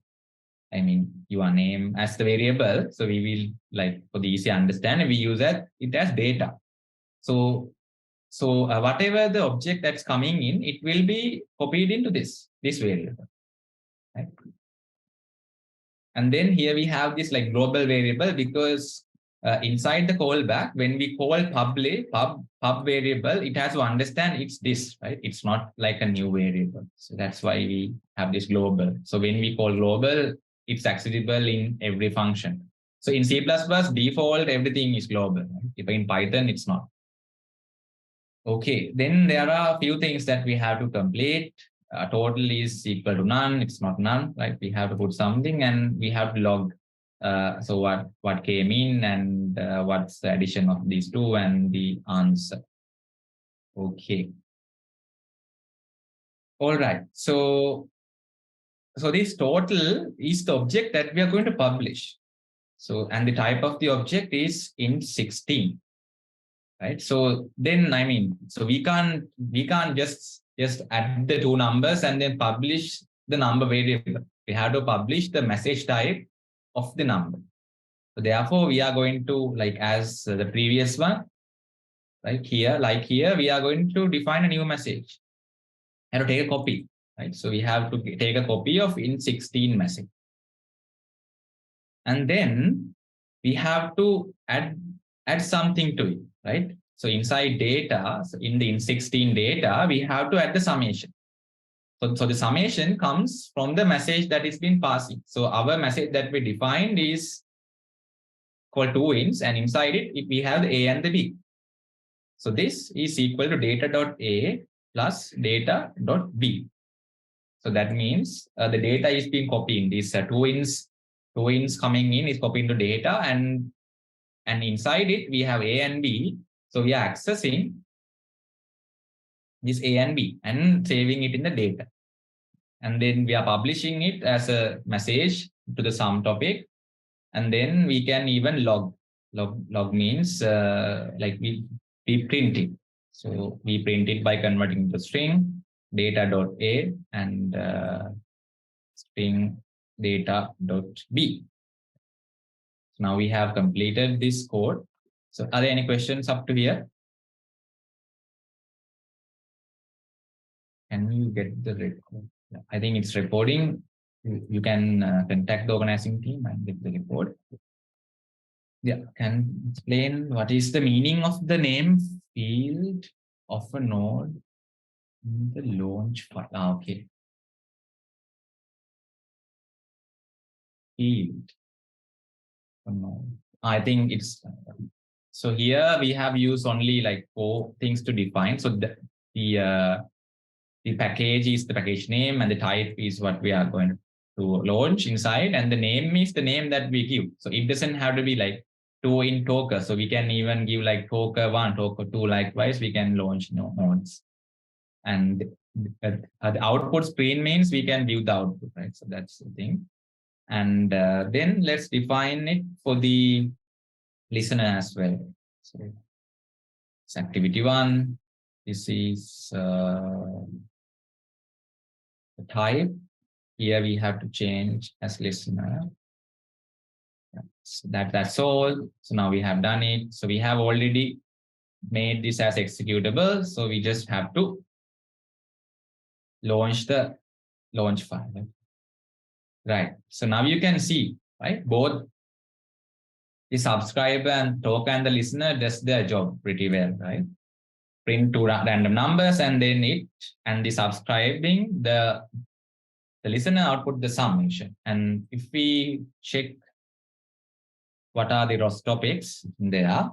I mean your name as the variable. So we will, like, for the easy understanding, we use it as data. So whatever the object that's coming in, it will be copied into this variable, right? And then here we have this like global variable, because inside the callback, when we call pub variable, it has to understand it's this, right? It's not like a new variable. So that's why we have this global. So when we call global, it's accessible in every function. So in C++, default, everything is global. Right? If in Python, it's not. Okay, then there are a few things that we have to complete. Total is equal to none. It's not none, right? We have to put something, and we have to log. So what came in, and what's the addition of these two, and the answer. Okay. All right. So this total is the object that we are going to publish. So, and the type of the object is int16. Right. So then, I mean, so we can't just add the two numbers and then publish the number variable. We have to publish the message type of the number. So therefore, we are going to, like as the previous one, right here, like here, we are going to define a new message and to take a copy, right? So we have to take a copy of int16 message. And then we have to add something to it, right? So inside data, so in the int16 data, we have to add the summation. So the summation comes from the message that is being passing. So our message that we defined is called two ints, and inside it we have the A and the B. So this is equal to data.a plus data.b. So that means the data is being copied. These two ints two ins coming in is copied into data, and inside it we have A and B. So we are accessing this A and B and saving it in the data. And then we are publishing it as a message to the sum topic. And then we can even log. Log means like we print it. So we print it by converting the string data.a and string data.b. So now we have completed this code. So are there any questions up to here? Can you get the record? I think it's reporting. You can contact the organizing team and get the report. Yeah, can explain what is the meaning of the name field of a node in the launch file. Okay. Field. No. I think it's so here we have used only like 4 things to define. So the package is the package name, and the type is what we are going to launch inside, and the name is the name that we give. So it doesn't have to be like 2 in Toker. So we can even give like Toker 1, Toker 2, likewise we can launch nodes. And the output screen means we can view the output, right? So that's the thing. And then let's define it for the listener as well. So it's activity 1. This is the type. Here we have to change as listener. So that's all. So now we have done it. So we have already made this as executable. So we just have to launch the launch file. Right. So now you can see, right? Both the subscriber and Toker and the listener does their job pretty well, right? Print 2 random numbers, and then it and the subscribing the listener output the summation. And if we check what are the ROS topics there,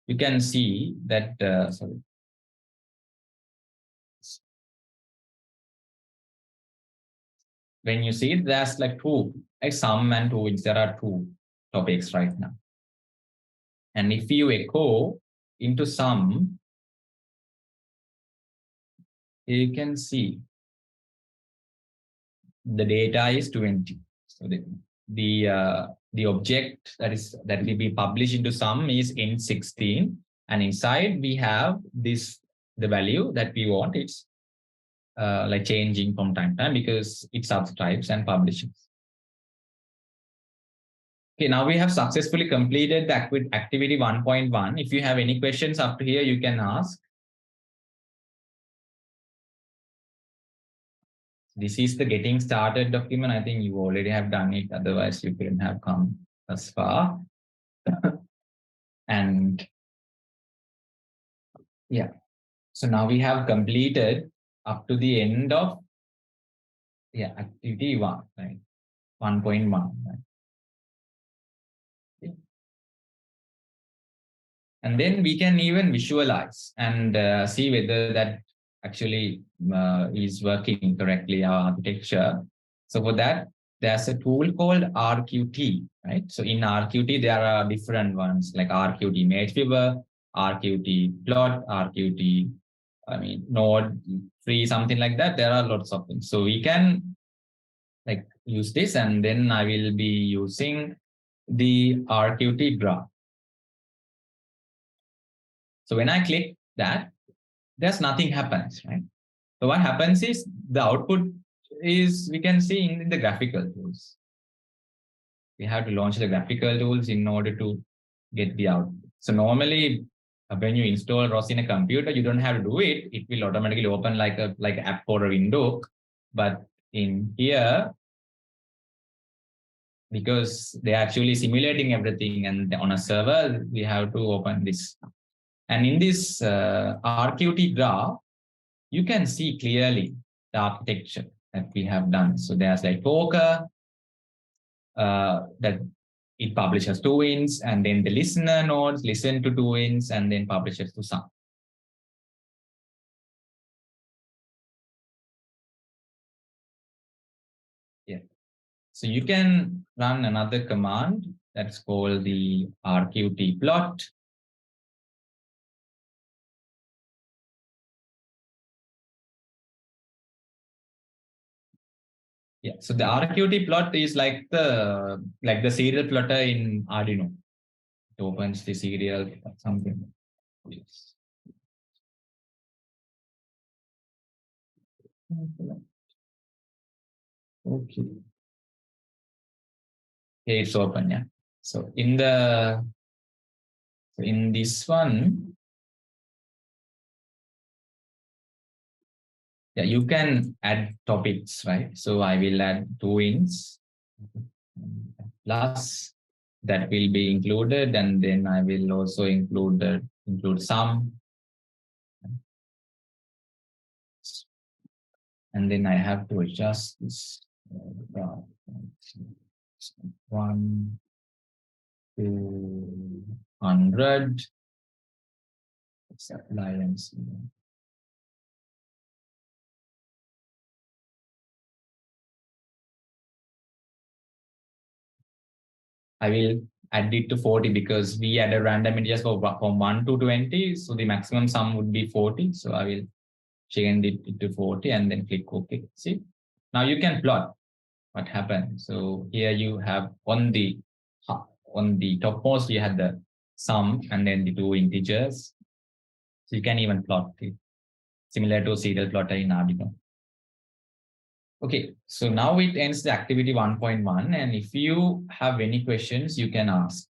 you can see that when you see it, there's like 2, like sum and 2, there are 2 topics right now. And if you echo into sum, you can see the data is 20. So the object that will be published into sum is int16, and inside we have this the value that we want. It's like changing from time to time because it subscribes and publishes. Okay, now we have successfully completed the activity 1.1. If you have any questions up to here, you can ask. This is the getting started document. I think you already have done it. Otherwise, you couldn't have come as far. And yeah, so now we have completed up to the end of activity 1, right? 1.1. Right? Okay. And then we can even visualize and see whether that actually is working correctly, our architecture. So for that, there's a tool called RQT, right? So in RQT, there are different ones like RQT image viewer, RQT plot, RQT, node free, something like that. There are lots of things. So we can like use this, and then I will be using the RQT graph. So when I click that, there's nothing happens, right? So what happens is the output is, we can see in the graphical tools. We have to launch the graphical tools in order to get the output. So normally when you install ROS in a computer, you don't have to do it. It will automatically open like an app or a window. But in here, because they're actually simulating everything, and on a server, we have to open this. And in this RQT graph, you can see clearly the architecture that we have done. So there's like Toker, that it publishes 2 ins, and then the listener nodes listen to 2 ins and then publishes to sum. Yeah. So you can run another command that's called the RQT plot. Yeah, so the RQT plot is like the serial plotter in Arduino. It opens the serial something. Yes. Okay. Here it's open, yeah. So in this one, yeah, you can add topics, right? So I will add two ins plus that will be included, and then I will also include some, and then I have to adjust this one to 100. Apply and see. I will add it to 40 because we add a random integers from 1 to 20. So the maximum sum would be 40. So I will change it to 40 and then click OK. See, now you can plot what happened. So here you have on the topmost, you had the sum and then the two integers. So you can even plot it similar to a serial plotter in Arduino. Okay, so now it ends the activity 1.1. And if you have any questions, you can ask.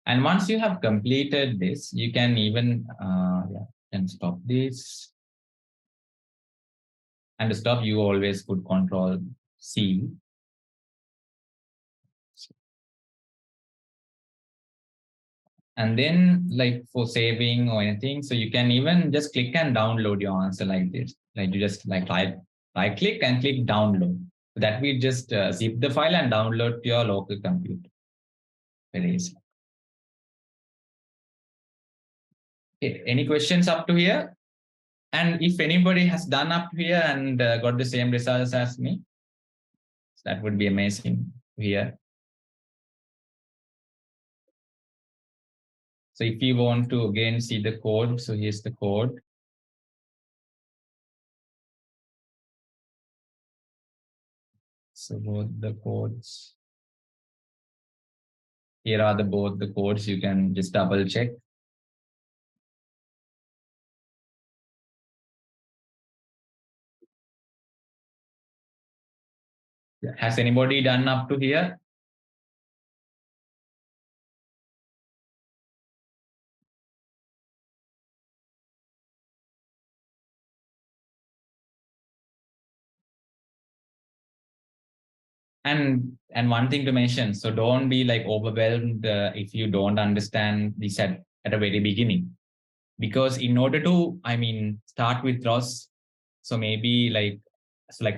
And once you have completed this, you can even can stop this. And to stop, you always put Control C. And then like for saving or anything, so you can even just click and download your answer like this. Like you just like right click and click download. So that will just zip the file and download to your local computer. Very easy. Okay, any questions up to here? And if anybody has done up here and got the same results as me, that would be amazing here. So if you want to again see the code, so here's the code. So both the codes. Here are both the codes. You can just double check. Has anybody done up to here? And one thing to mention, so don't be like overwhelmed if you don't understand this at the very beginning. Because in order to, start with ROS, so maybe like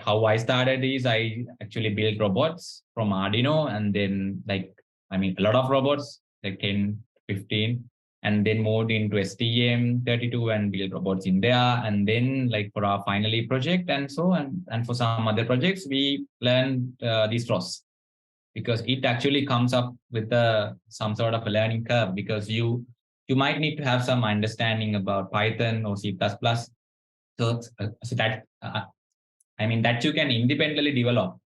how I started is I actually built robots from Arduino and then a lot of robots, like 10, 15, and then moved into STM32 and built robots in there. And then like for our finally project and so, and for some other projects, we learned this ROS because it actually comes up with some sort of a learning curve because you might need to have some understanding about Python or C++. So that you can independently develop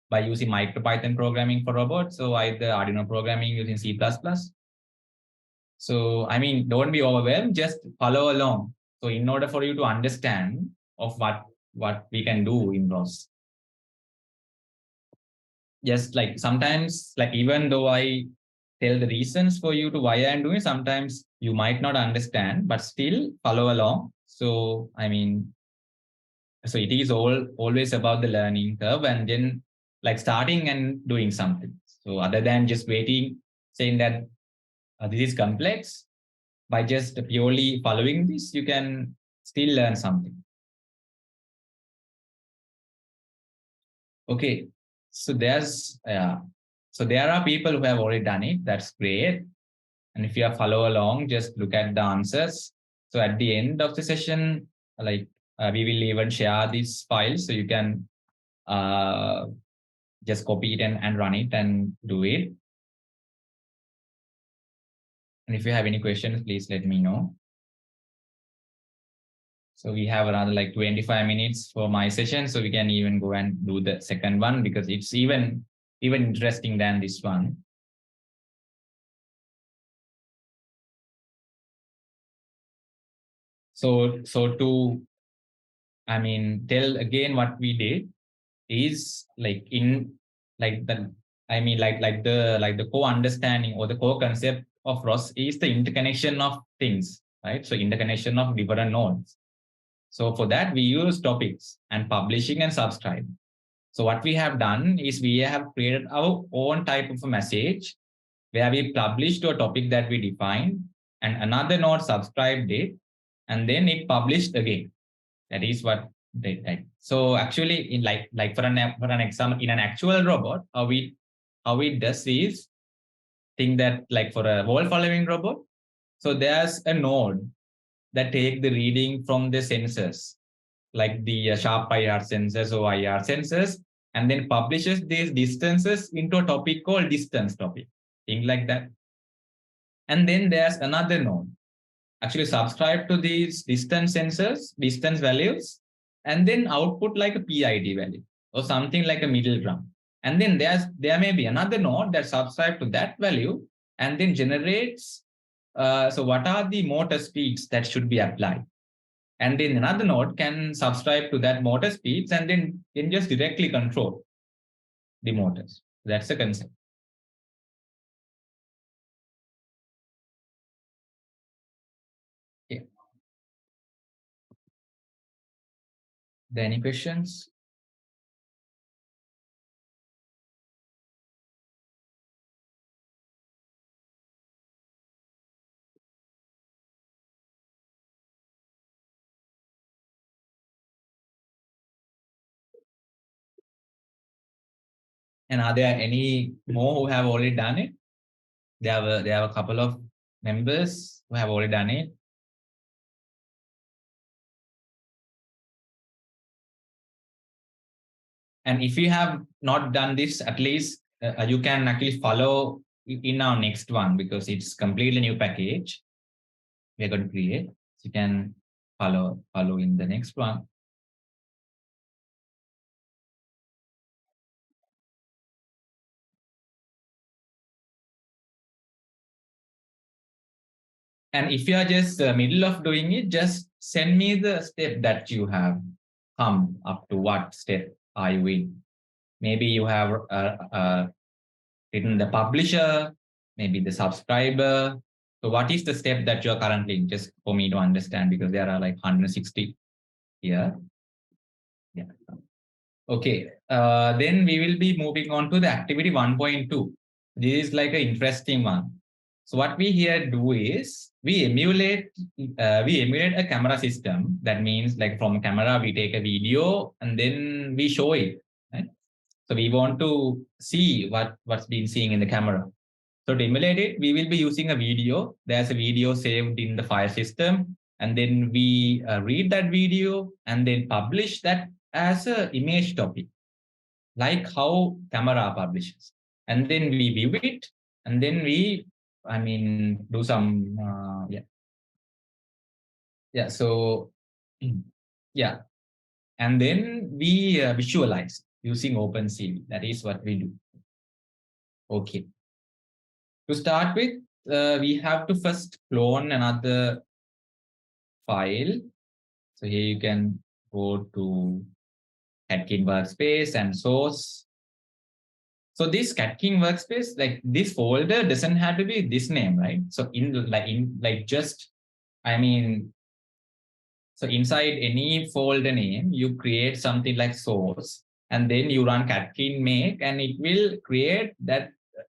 by using MicroPython programming for robots. So either Arduino programming using C++. So, don't be overwhelmed, just follow along. So in order for you to understand of what we can do in ROS. Just like sometimes, like even though I tell the reasons for you to why I'm doing, sometimes you might not understand, but still follow along. So, so it is always about the learning curve and then like starting and doing something. So other than just waiting, saying that this is complex, by just purely following this, you can still learn something. Okay, so so there are people who have already done it. That's great. And if you follow along, just look at the answers. So at the end of the session, we will even share this file so you can just copy it and run it and do it. And if you have any questions, please let me know. So we have another like 25 minutes for my session. So we can even go and do the second one because it's even interesting than this one. So to, I mean, tell again what we did is like in like the, I mean, like the core understanding or the core concept of ROS is the interconnection of things, right? So interconnection of different nodes. So for that, we use topics and publishing and subscribe. So what we have done is we have created our own type of a message where we published a topic that we defined and another node subscribed it and then it published again. That is what they did. So actually in like for an example, in an actual robot, how it does is think that like for a wall following robot, so there's a node that take the reading from the sensors like the sharp IR sensors or IR sensors, and then publishes these distances into a topic called distance topic, thing like that. And then there's another node actually subscribe to these distance sensors, distance values, and then output like a PID value or something like a middle ground. And then there may be another node that subscribe to that value and then generates. So what are the motor speeds that should be applied? And then another node can subscribe to that motor speeds and then just directly control the motors. That's the concept. Okay. There any questions? And are there any more who have already done it? There have a couple of members who have already done it. And if you have not done this, at least you can actually follow in our next one because it's completely new package we're going to create. So you can follow in the next one. And if you are just middle of doing it, just send me the step that you have come up to. What step are you in? Maybe you have written the publisher, maybe the subscriber. So what is the step that you're currently in? Just for me to understand, because there are like 160 here. Yeah. Okay. Then we will be moving on to the activity 1.2. This is like an interesting one. So what we here do is we emulate a camera system. That means like from a camera we take a video and then we show it. Right? So we want to see what's been seeing in the camera. So to emulate it, we will be using a video. There's a video saved in the file system, and then we read that video and then publish that as an image topic, like how camera publishes. And then we view it, and then we, I mean, do some, yeah. So, yeah, and then we visualize using OpenCV. That is what we do. Okay. To start with, we have to first clone another file. So here you can go to Catkin workspace and source. So this Catkin workspace, like this folder doesn't have to be this name, right? So in like just, I mean, so inside any folder name, you create something like source, and then you run Catkin make, and it will create that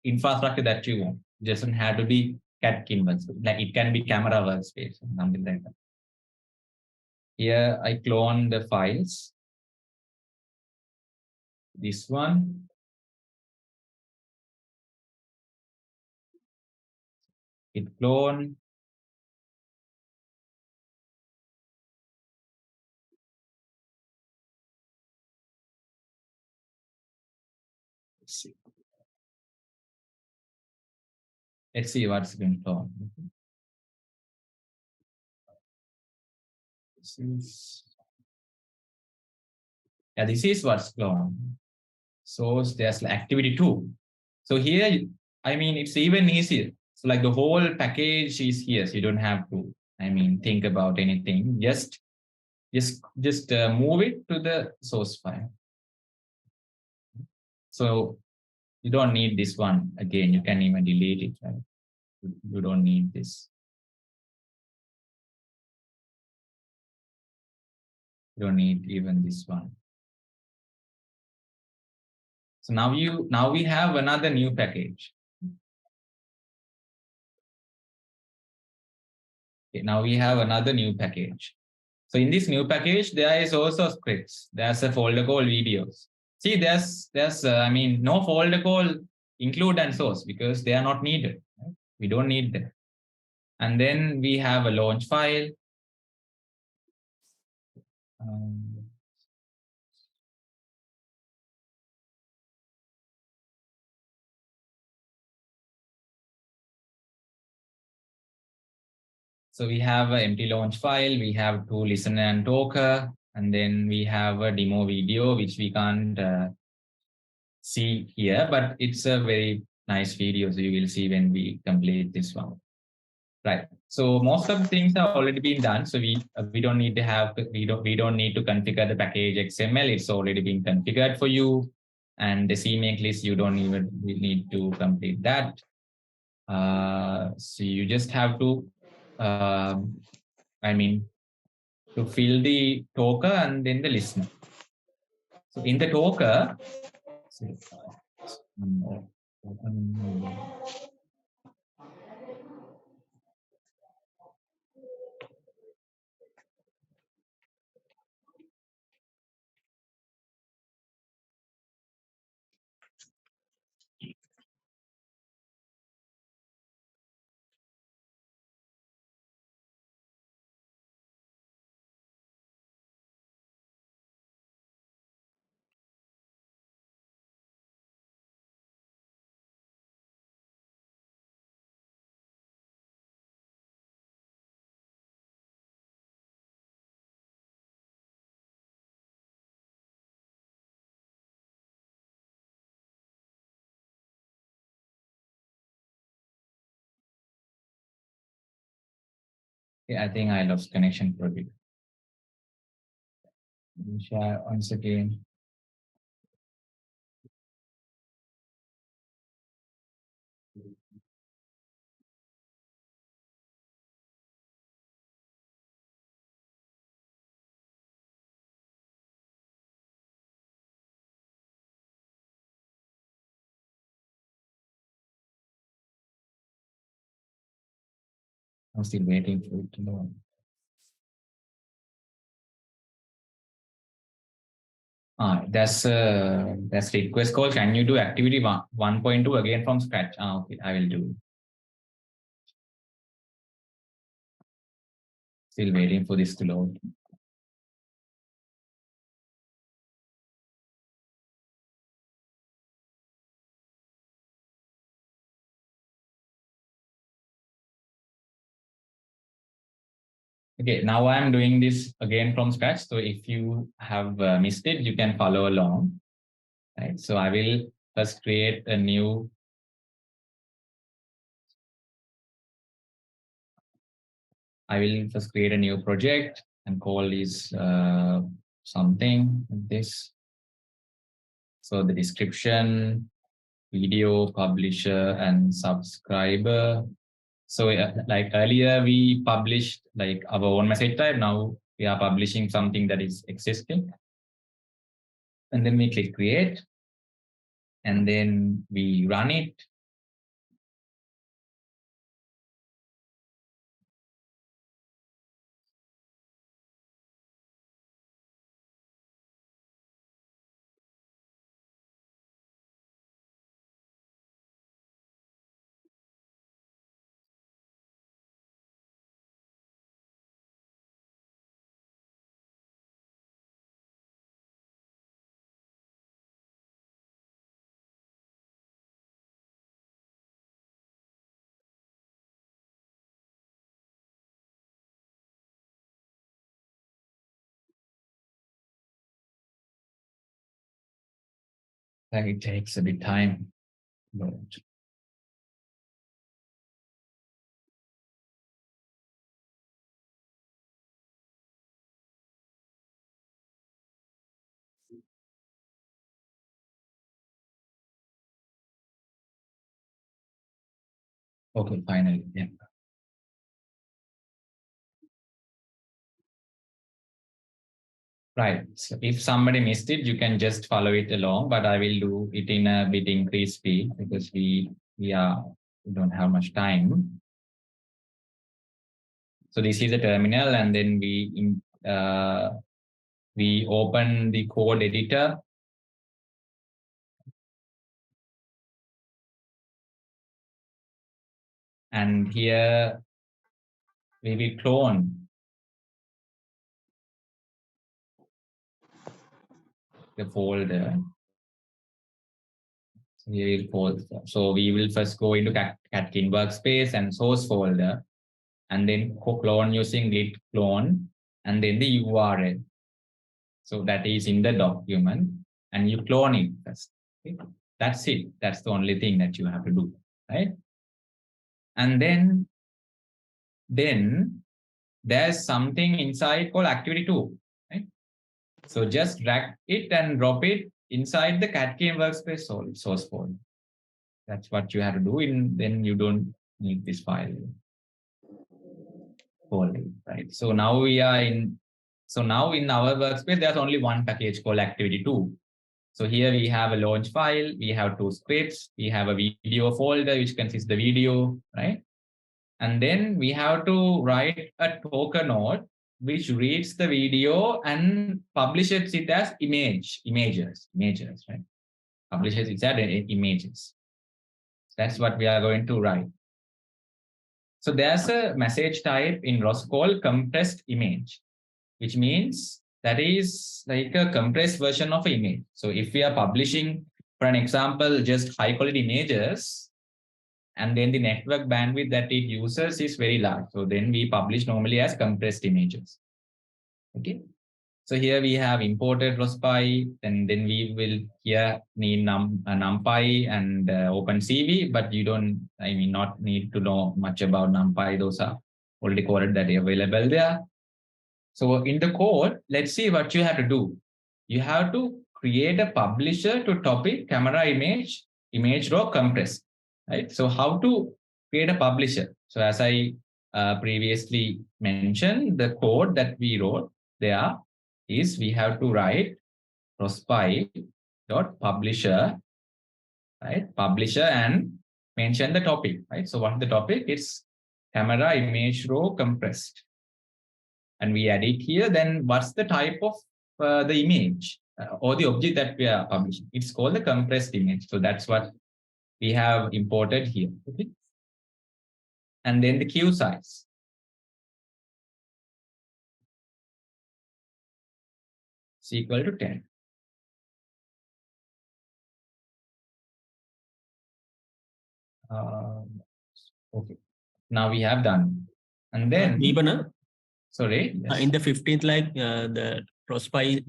infrastructure that you want. It doesn't have to be Catkin workspace. Like it can be camera workspace, something like that. Here I clone the files. This one, it clone. Let's see what's been flown. This is what's flown. So there's like activity 2. So here, I mean, it's even easier. So like the whole package is here. So you don't have to, I mean, think about anything. Just move it to the source file. So you don't need this one. Again, you can even delete it, right? You don't need this. You don't need even this one. So now we have another new package. Okay, now we have another new package. So in this new package, there is also scripts. There's a folder called videos. See, there's I mean, no folder called include and source because they are not needed. Right? We don't need them. And then we have a launch file. So we have an empty launch file. We have to listener and talker. And then we have a demo video, which we can't see here, but it's a very nice video. So you will see when we complete this one. Right. So most of the things have already been done. So we don't need to have we don't need to configure the package XML. It's already been configured for you. And the CMake list, you don't even need to complete that. So you just have to I mean to fill the talker and then the listener. So in the talker, I think I lost connection for a bit. Share once again. I'm still waiting for it to load. That's request call. Can you do activity 1.2 again from scratch? Okay, I will do. Still waiting for this to load. Okay, now I'm doing this again from scratch. So if you have missed it, you can follow along. Right. So I will first create a new. I will first create a new project and call this something like this. So the description, video, publisher, and subscriber. So like earlier we published like our own message type. Now we are publishing something that is existing. And then we click create. And then we run it. Like it takes a bit time. Okay, finally, yeah. Right. So if somebody missed it, you can just follow it along, but I will do it in a bit increased speed because we don't have much time. So this is the terminal, and then we open the code editor. And here we will clone the folder. So we will first go into Catkin workspace and source folder, and then clone using git clone, and then the URL. So that is in the document, and you clone it first. Okay? That's it. That's the only thing that you have to do, right? And then there's something inside called activity 2, right? So just drag it and drop it inside the Catkin workspace source folder. That's what you have to do. Then you don't need this file folder, right? So now in our workspace, there's only one package called activity 2. So here we have a launch file, we have 2 scripts, we have a video folder which consists the video, right? And then we have to write a token node which reads the video and publishes it as images, right? Publishes it as images. That's what we are going to write. So there's a message type in ROS called compressed image, which means that is like a compressed version of an image. So if we are publishing, for an example, just high quality images, and then the network bandwidth that it uses is very large. So then we publish normally as compressed images. Okay. So here we have imported ROSPy, and then we will here need NumPy and OpenCV, but you don't, not need to know much about NumPy. Those are already coded that are available there. So in the code, let's see what you have to do. You have to create a publisher to topic camera image raw compressed, right? So how to create a publisher? So as I previously mentioned, the code that we wrote there is we have to write rospy.publisher, right? Publisher and mention the topic, right? So what the topic is camera image raw compressed. And we add it here, then what's the type of the image or the object that we are publishing? It's called the compressed image. So that's what we have imported here. Okay. And then the queue size. Is equal to 10. Okay. Now we have done. And then sorry. Yes. In the 15th line, the ROSPy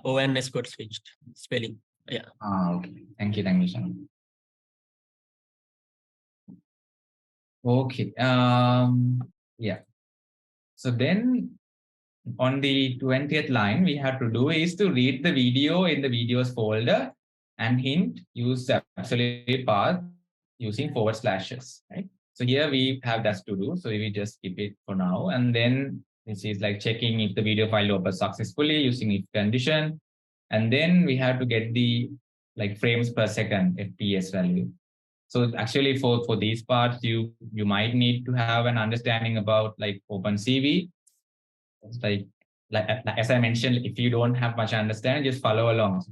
ONS got switched spelling. Yeah. Okay. Thank you, Shannon. Okay. Yeah. So then on the 20th line, we have to do is to read the video in the videos folder and hint use the absolute path using forward slashes, right? So here we have that to do. So we just keep it for now. And then this is like checking if the video file opens successfully using if condition. And then we have to get the like frames per second FPS value. So actually for these parts, you might need to have an understanding about like OpenCV. Like as I mentioned, if you don't have much understanding, just follow along.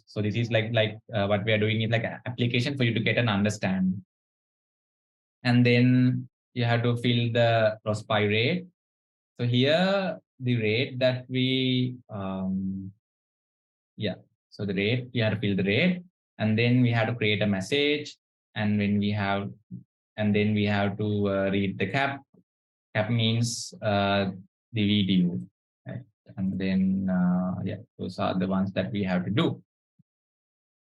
So this is like what we are doing is like an application for you to get an understanding. And then you have to fill the ROSPy rate. So here the rate that we so the rate, you have to fill the rate, and then we have to create a message, and then we have to read the cap. Cap means the video, right? And then those are the ones that we have to do.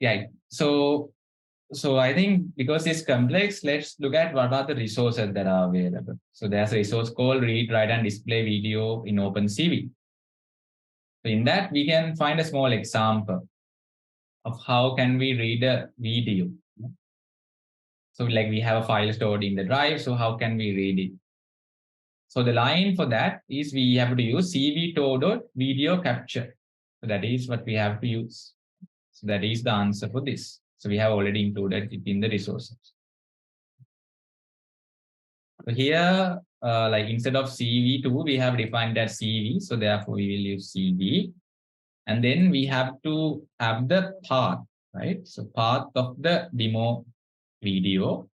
Yeah. So I think because it's complex, let's look at what are the resources that are available. So there's a resource called read, write, and display video in OpenCV. So in that, we can find a small example of how can we read a video. So like we have a file stored in the drive, so how can we read it? So the line for that is we have to use cv.video capture. So that is what we have to use. So that is the answer for this. So we have already included it in the resources. So here, like instead of CV2, we have defined as CV. So therefore we will use CV. And then we have to have the path, right? So path of the demo video.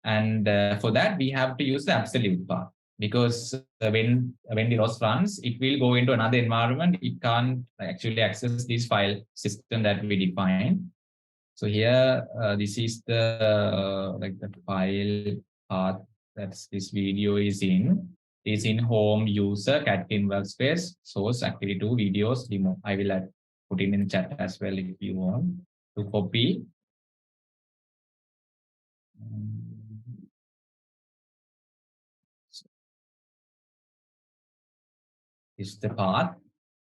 And for that, we have to use the absolute path because when the ROS runs, it will go into another environment. It can't actually access this file system that we define. So here, this is the like the file path that this video is in. Is in home user Catkin workspace source activity 2 videos demo. I will put it in the chat as well if you want to copy. Is the path.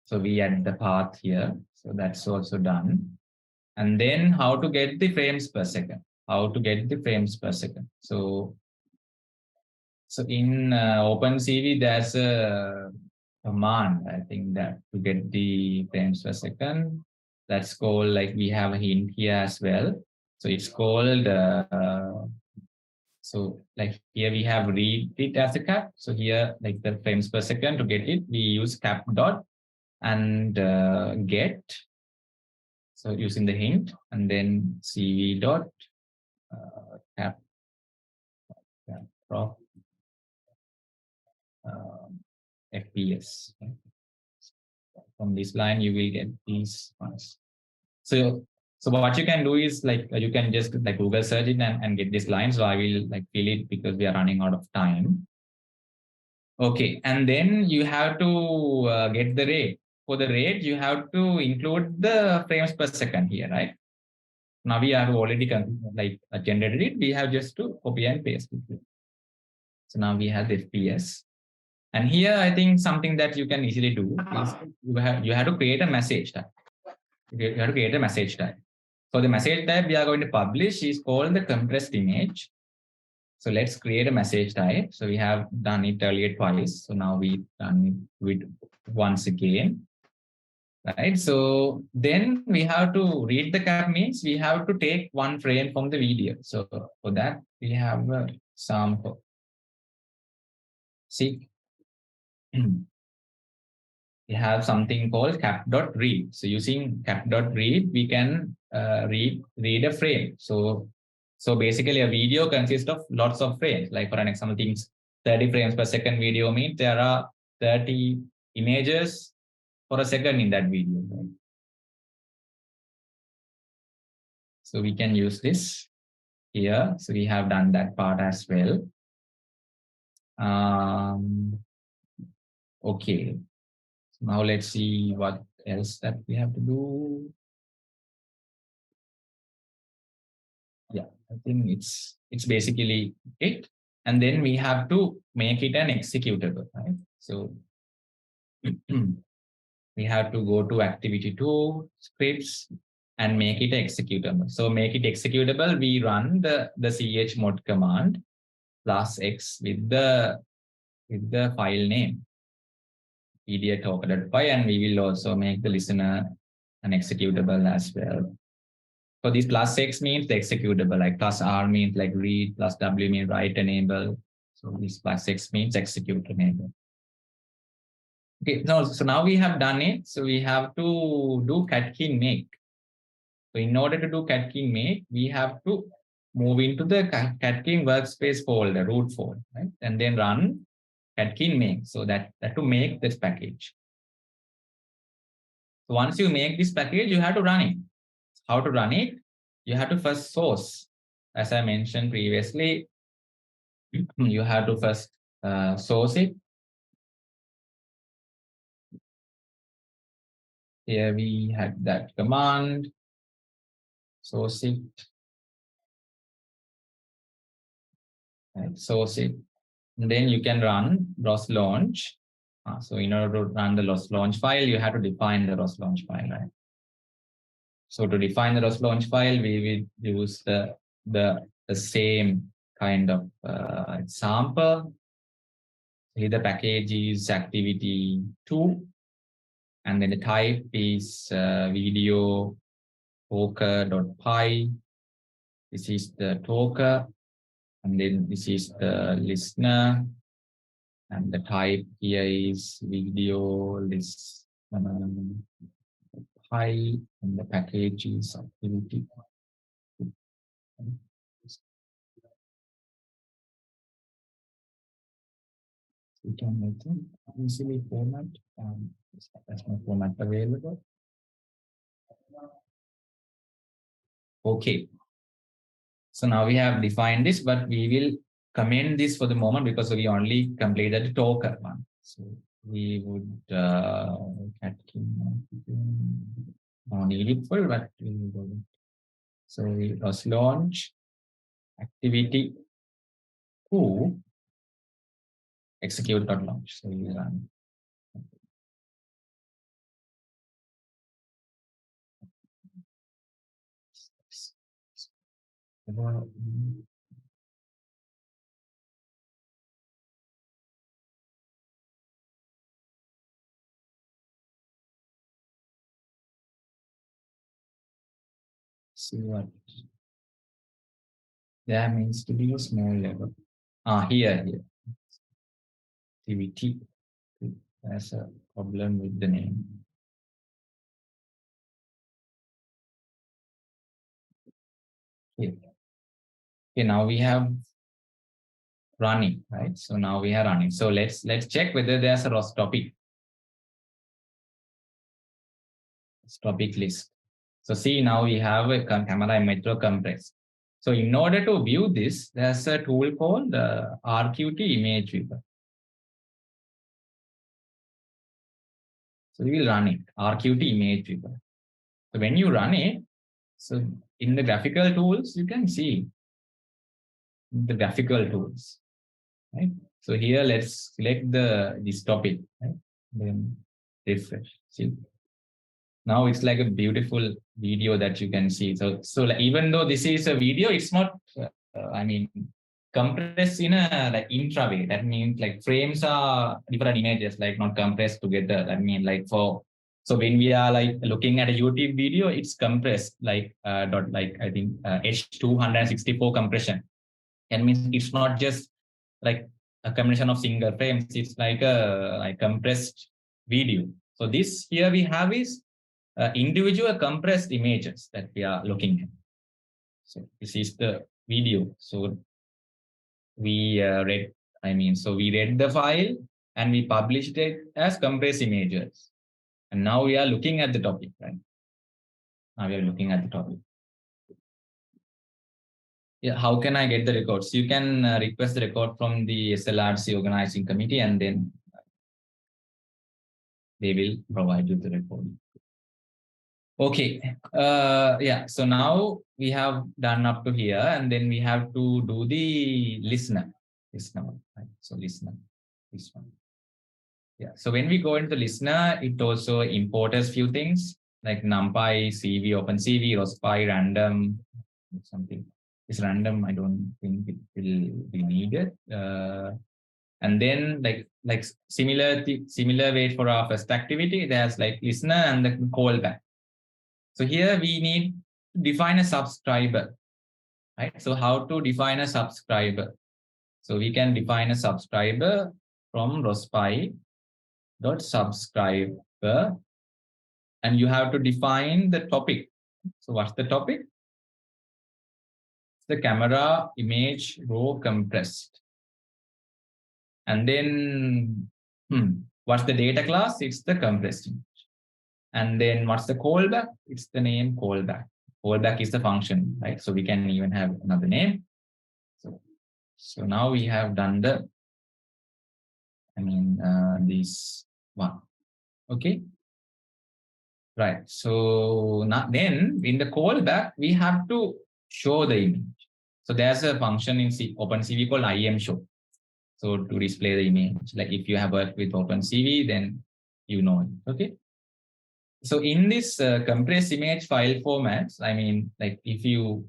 So we add the path here. So that's also done. And then how to get the frames per second. How to get the frames per second. So in OpenCV, there's a command, I think, that to get the frames per second. That's called, like we have a hint here as well. So it's called, so like here we have read it as a cap. So here, like the frames per second, to get it, we use cap dot and get. So using the hint and then cv dot cap prop FPS. From this line, you will get these ones. So what you can do is like you can just like Google search it and get this line. So I will like fill it because we are running out of time. Okay, and then you have to get the rate. For the rate, you have to include the frames per second here, right? Now we have already like generated it. We have just to copy and paste it. So now we have the FPS. And here, I think something that you can easily do is you have to create a message type. You have to create a message type. So the message type we are going to publish is called the compressed image. So let's create a message type. So we have done it earlier twice. So now we've done it once again. Right. So then we have to read the cap means we have to take one frame from the video. So for that, we have a sample. See, we have something called cap.read. So using cap.read, we can read a frame. So basically a video consists of lots of frames. Like for an example, things 30 frames per second video means there are 30 images for a second in that video. Right? So we can use this here. So we have done that part as well. Okay. So now let's see what else that we have to do. Yeah, I think it's basically it. And then we have to make it an executable, right? So we have to go to activity 2 scripts and make it executable. So make it executable, we run the chmod command plus X with the file name pdtalker.py, and we will also make the listener an executable as well. So this plus X means the executable, like plus R means like read, plus W means write enable. So this plus X means execute enable. Okay, so now we have done it. So we have to do catkin make. So in order to do catkin make, we have to move into the catkin workspace folder, root folder, right? And then run catkin make. So that to make this package. So once you make this package, you have to run it. How to run it? You have to first source. As I mentioned previously, you have to first source it. Here we had that command. source it, right? Source it, and then you can run ROS launch. So in order to run the ROS launch file, you have to define the ROS launch file, right? So to define the ROS launch file, we will use the same kind of example. Here the package is activity2, and then the type is video talker.py. This is the talker, and then this is the listener, and the type here is video list py, and the package is activity. We can make it easily format. There's no format available. Okay. So now we have defined this, but we will comment this for the moment because we only completed the talker one. So we would no need it for, but we will. So we was launch activity 2 execute.launch. So we run. See what there means to be a small level. Here. Activity. There's a problem with the name. Here. Okay, now we have running, right? So now we are running. So let's check whether there's a ROS topic. Topic list. So see, now we have a camera metro compress. So in order to view this, there's a tool called RQT image viewer. So we will run it, RQT image viewer. So when you run it, so in the graphical tools, you can see the graphical tools, right? So here, let's select this topic, right? Then refresh. See, now it's like a beautiful video that you can see. So like, even though this is a video, it's not, compressed in a like intra way. That means like frames are different images, like not compressed together. That means like so when we are like looking at a YouTube video, it's compressed like I think H264 compression. That means it's not just like a combination of single frames. It's like a compressed video. So this here we have is individual compressed images that we are looking at. So this is the video. So we we read the file and we published it as compressed images. And now we are looking at the topic, right? Now we are looking at the topic. Yeah, how can I get the records? You can request the record from the SLRC organizing committee, and then they will provide you the record. Okay. Yeah. So now we have done up to here, and then we have to do the listener. Right? So listener. This one. Yeah. So when we go into the listener, it also imports few things like NumPy, CV, OpenCV, ROSPy, random, something. It's random. I don't think it will be needed. And then like similar way for our first activity, there's like listener and the callback. So here we need to define a subscriber, right? So how to define a subscriber? So we can define a subscriber from rospy.subscriber, and you have to define the topic. So what's the topic? It's the camera image raw compressed. And then what's the data class? It's the compressed image. And then what's the callback? It's the name callback. Callback is the function, right? So we can even have another name. So now we have done this one. Okay. Right. So now, then in the callback, we have to show the image. So there's a function in OpenCV called IMShow. So to display the image, like if you have worked with OpenCV, then you know it. Okay. So in this compressed image file formats, I mean, like if you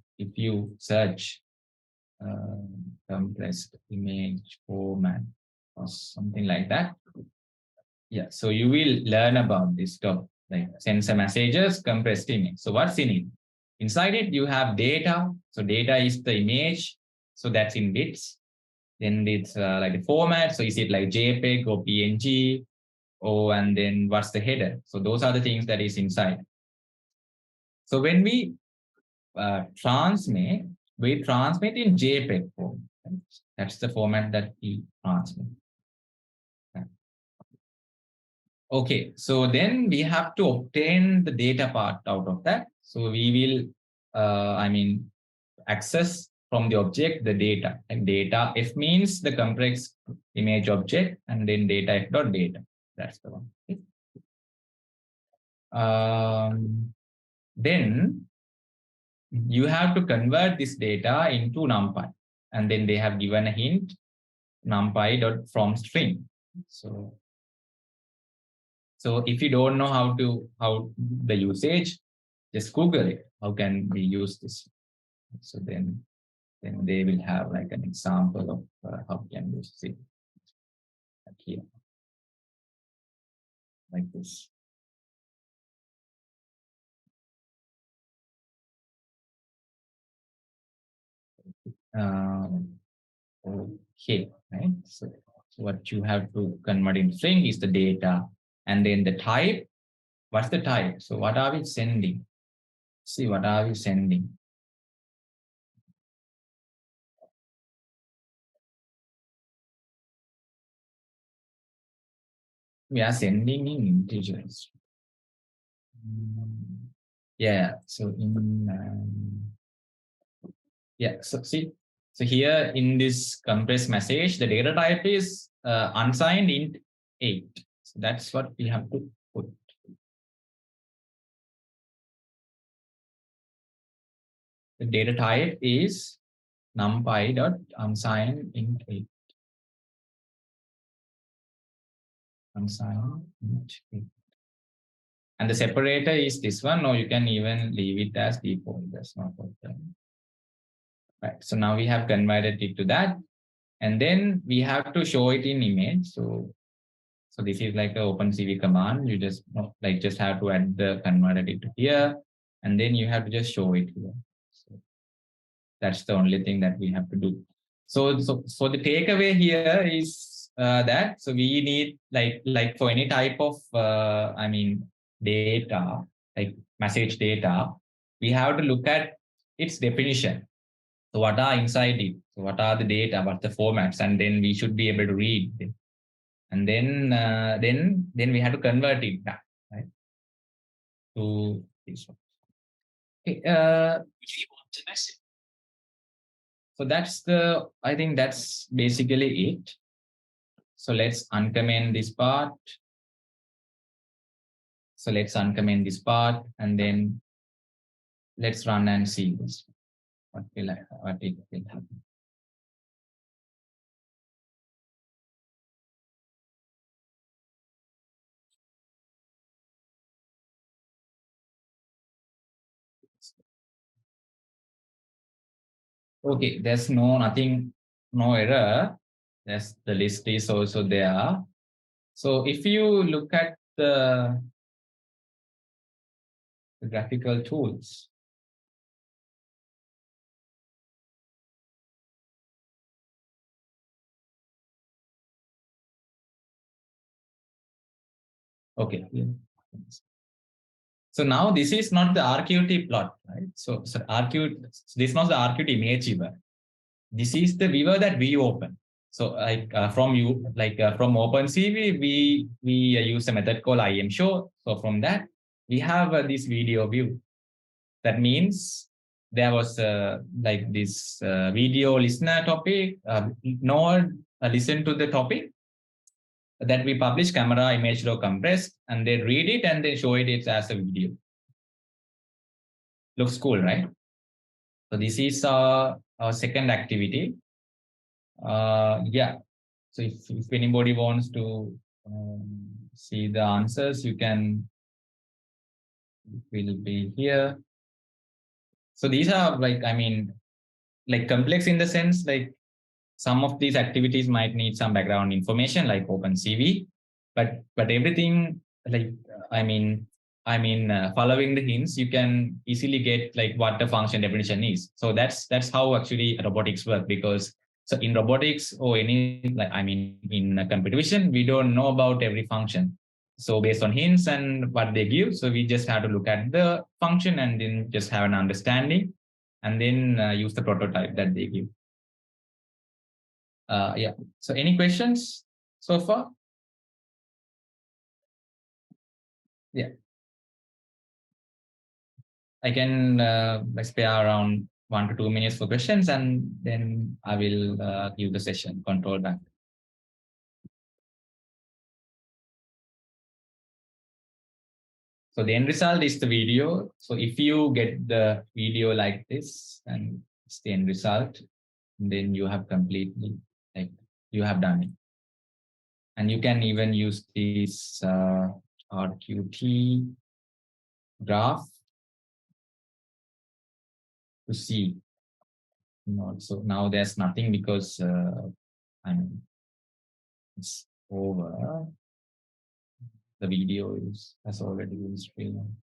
search compressed image format or something like that, yeah. So you will learn about this topic, like sensor messages, compressed image. So what's in it? Inside it, you have data. So data is the image. So that's in bits. Then it's like the format. So is it like JPEG or PNG? Oh, and then what's the header? So those are the things that is inside. So when we transmit in JPEG form. That's the format that we transmit. Okay, so then we have to obtain the data part out of that. So we will, access from the object the data. And data F means the complex image object, and then data F dot data. That's the one. Okay. Then you have to convert this data into NumPy, and then they have given a hint NumPy dot from string. So if you don't know how the usage, just Google it. How can we use this? So then they will have like an example of how can we use it. Like here, like this. Okay, right? So what you have to convert in string is the data, and then the type. What's the type? So what are we sending? See, what are we sending? We are sending in integers. Yeah, so so see, so here in this compressed message, the data type is unsigned int 8. So that's what we have to put. The data type is numpy dot unsigned int 8. Unsigned int 8. And the separator is this one, or you can even leave it as default. That's not a problem. Right. So now we have converted it to that. And then we have to show it in image. So this is like an OpenCV command. You just just have to add the converted it to here, and then you have to just show it here. So that's the only thing that we have to do. So the takeaway here is that so we need like for any type of data, like message data, we have to look at its definition. So what are inside it? So what are the data? What's the formats? And then we should be able to read it. And then we have to convert it back, right, to this one. Okay, so I think that's basically it. So let's uncomment this part. So let's uncomment this part, and then let's run and see this. What it will happen. Okay, there's no error. The list is also there. So if you look at the graphical tools, okay. So now this is not the RQT plot, right? So this is not the RQT image viewer. This is the viewer that we open. So from OpenCV, we use a method called IMShow. So from that, we have this video view. That means there was this video listener topic. Node listen to the topic, that we publish camera image raw compressed, and they read it and they show it as a video. Looks cool, right? So this is our second activity. Yeah. So if anybody wants to see the answers, you can. Will be here. So these are like, I mean, like complex in the sense like some of these activities might need some background information like OpenCV, but everything like following the hints, you can easily get like what the function definition is. So that's how actually robotics work, because so in robotics or any like in computer vision, we don't know about every function. So based on hints and what they give, so we just have to look at the function and then just have an understanding, and then use the prototype that they give. Yeah. So any questions so far? Yeah. I can spare around 1 to 2 minutes for questions, and then I will give the session control back. So the end result is the video. So if you get the video like this, and it's the end result, then you have completely, like, you have done it. And you can even use this RQT graph to see. So now there's nothing because it's over. The video has already been streamed.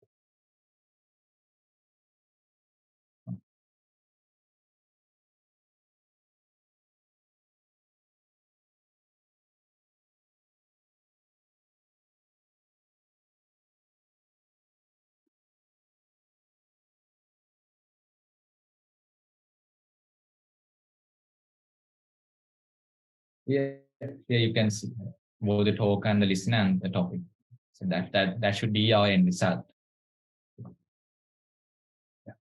Yeah, you can see both the talk and the listener and the topic. So that should be our end result.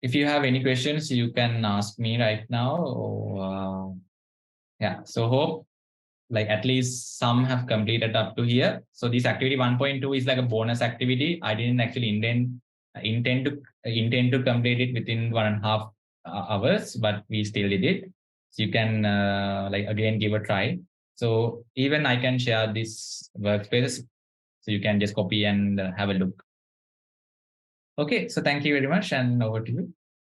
If you have any questions, you can ask me right now. Or, yeah, so hope like at least some have completed up to here. So this activity 1.2 is like a bonus activity. I didn't actually intend to complete it within 1.5 hours, but we still did it. So you can like again give a try. So even I can share this workspace, so you can just copy and have a look. Okay, so thank you very much, and over to you.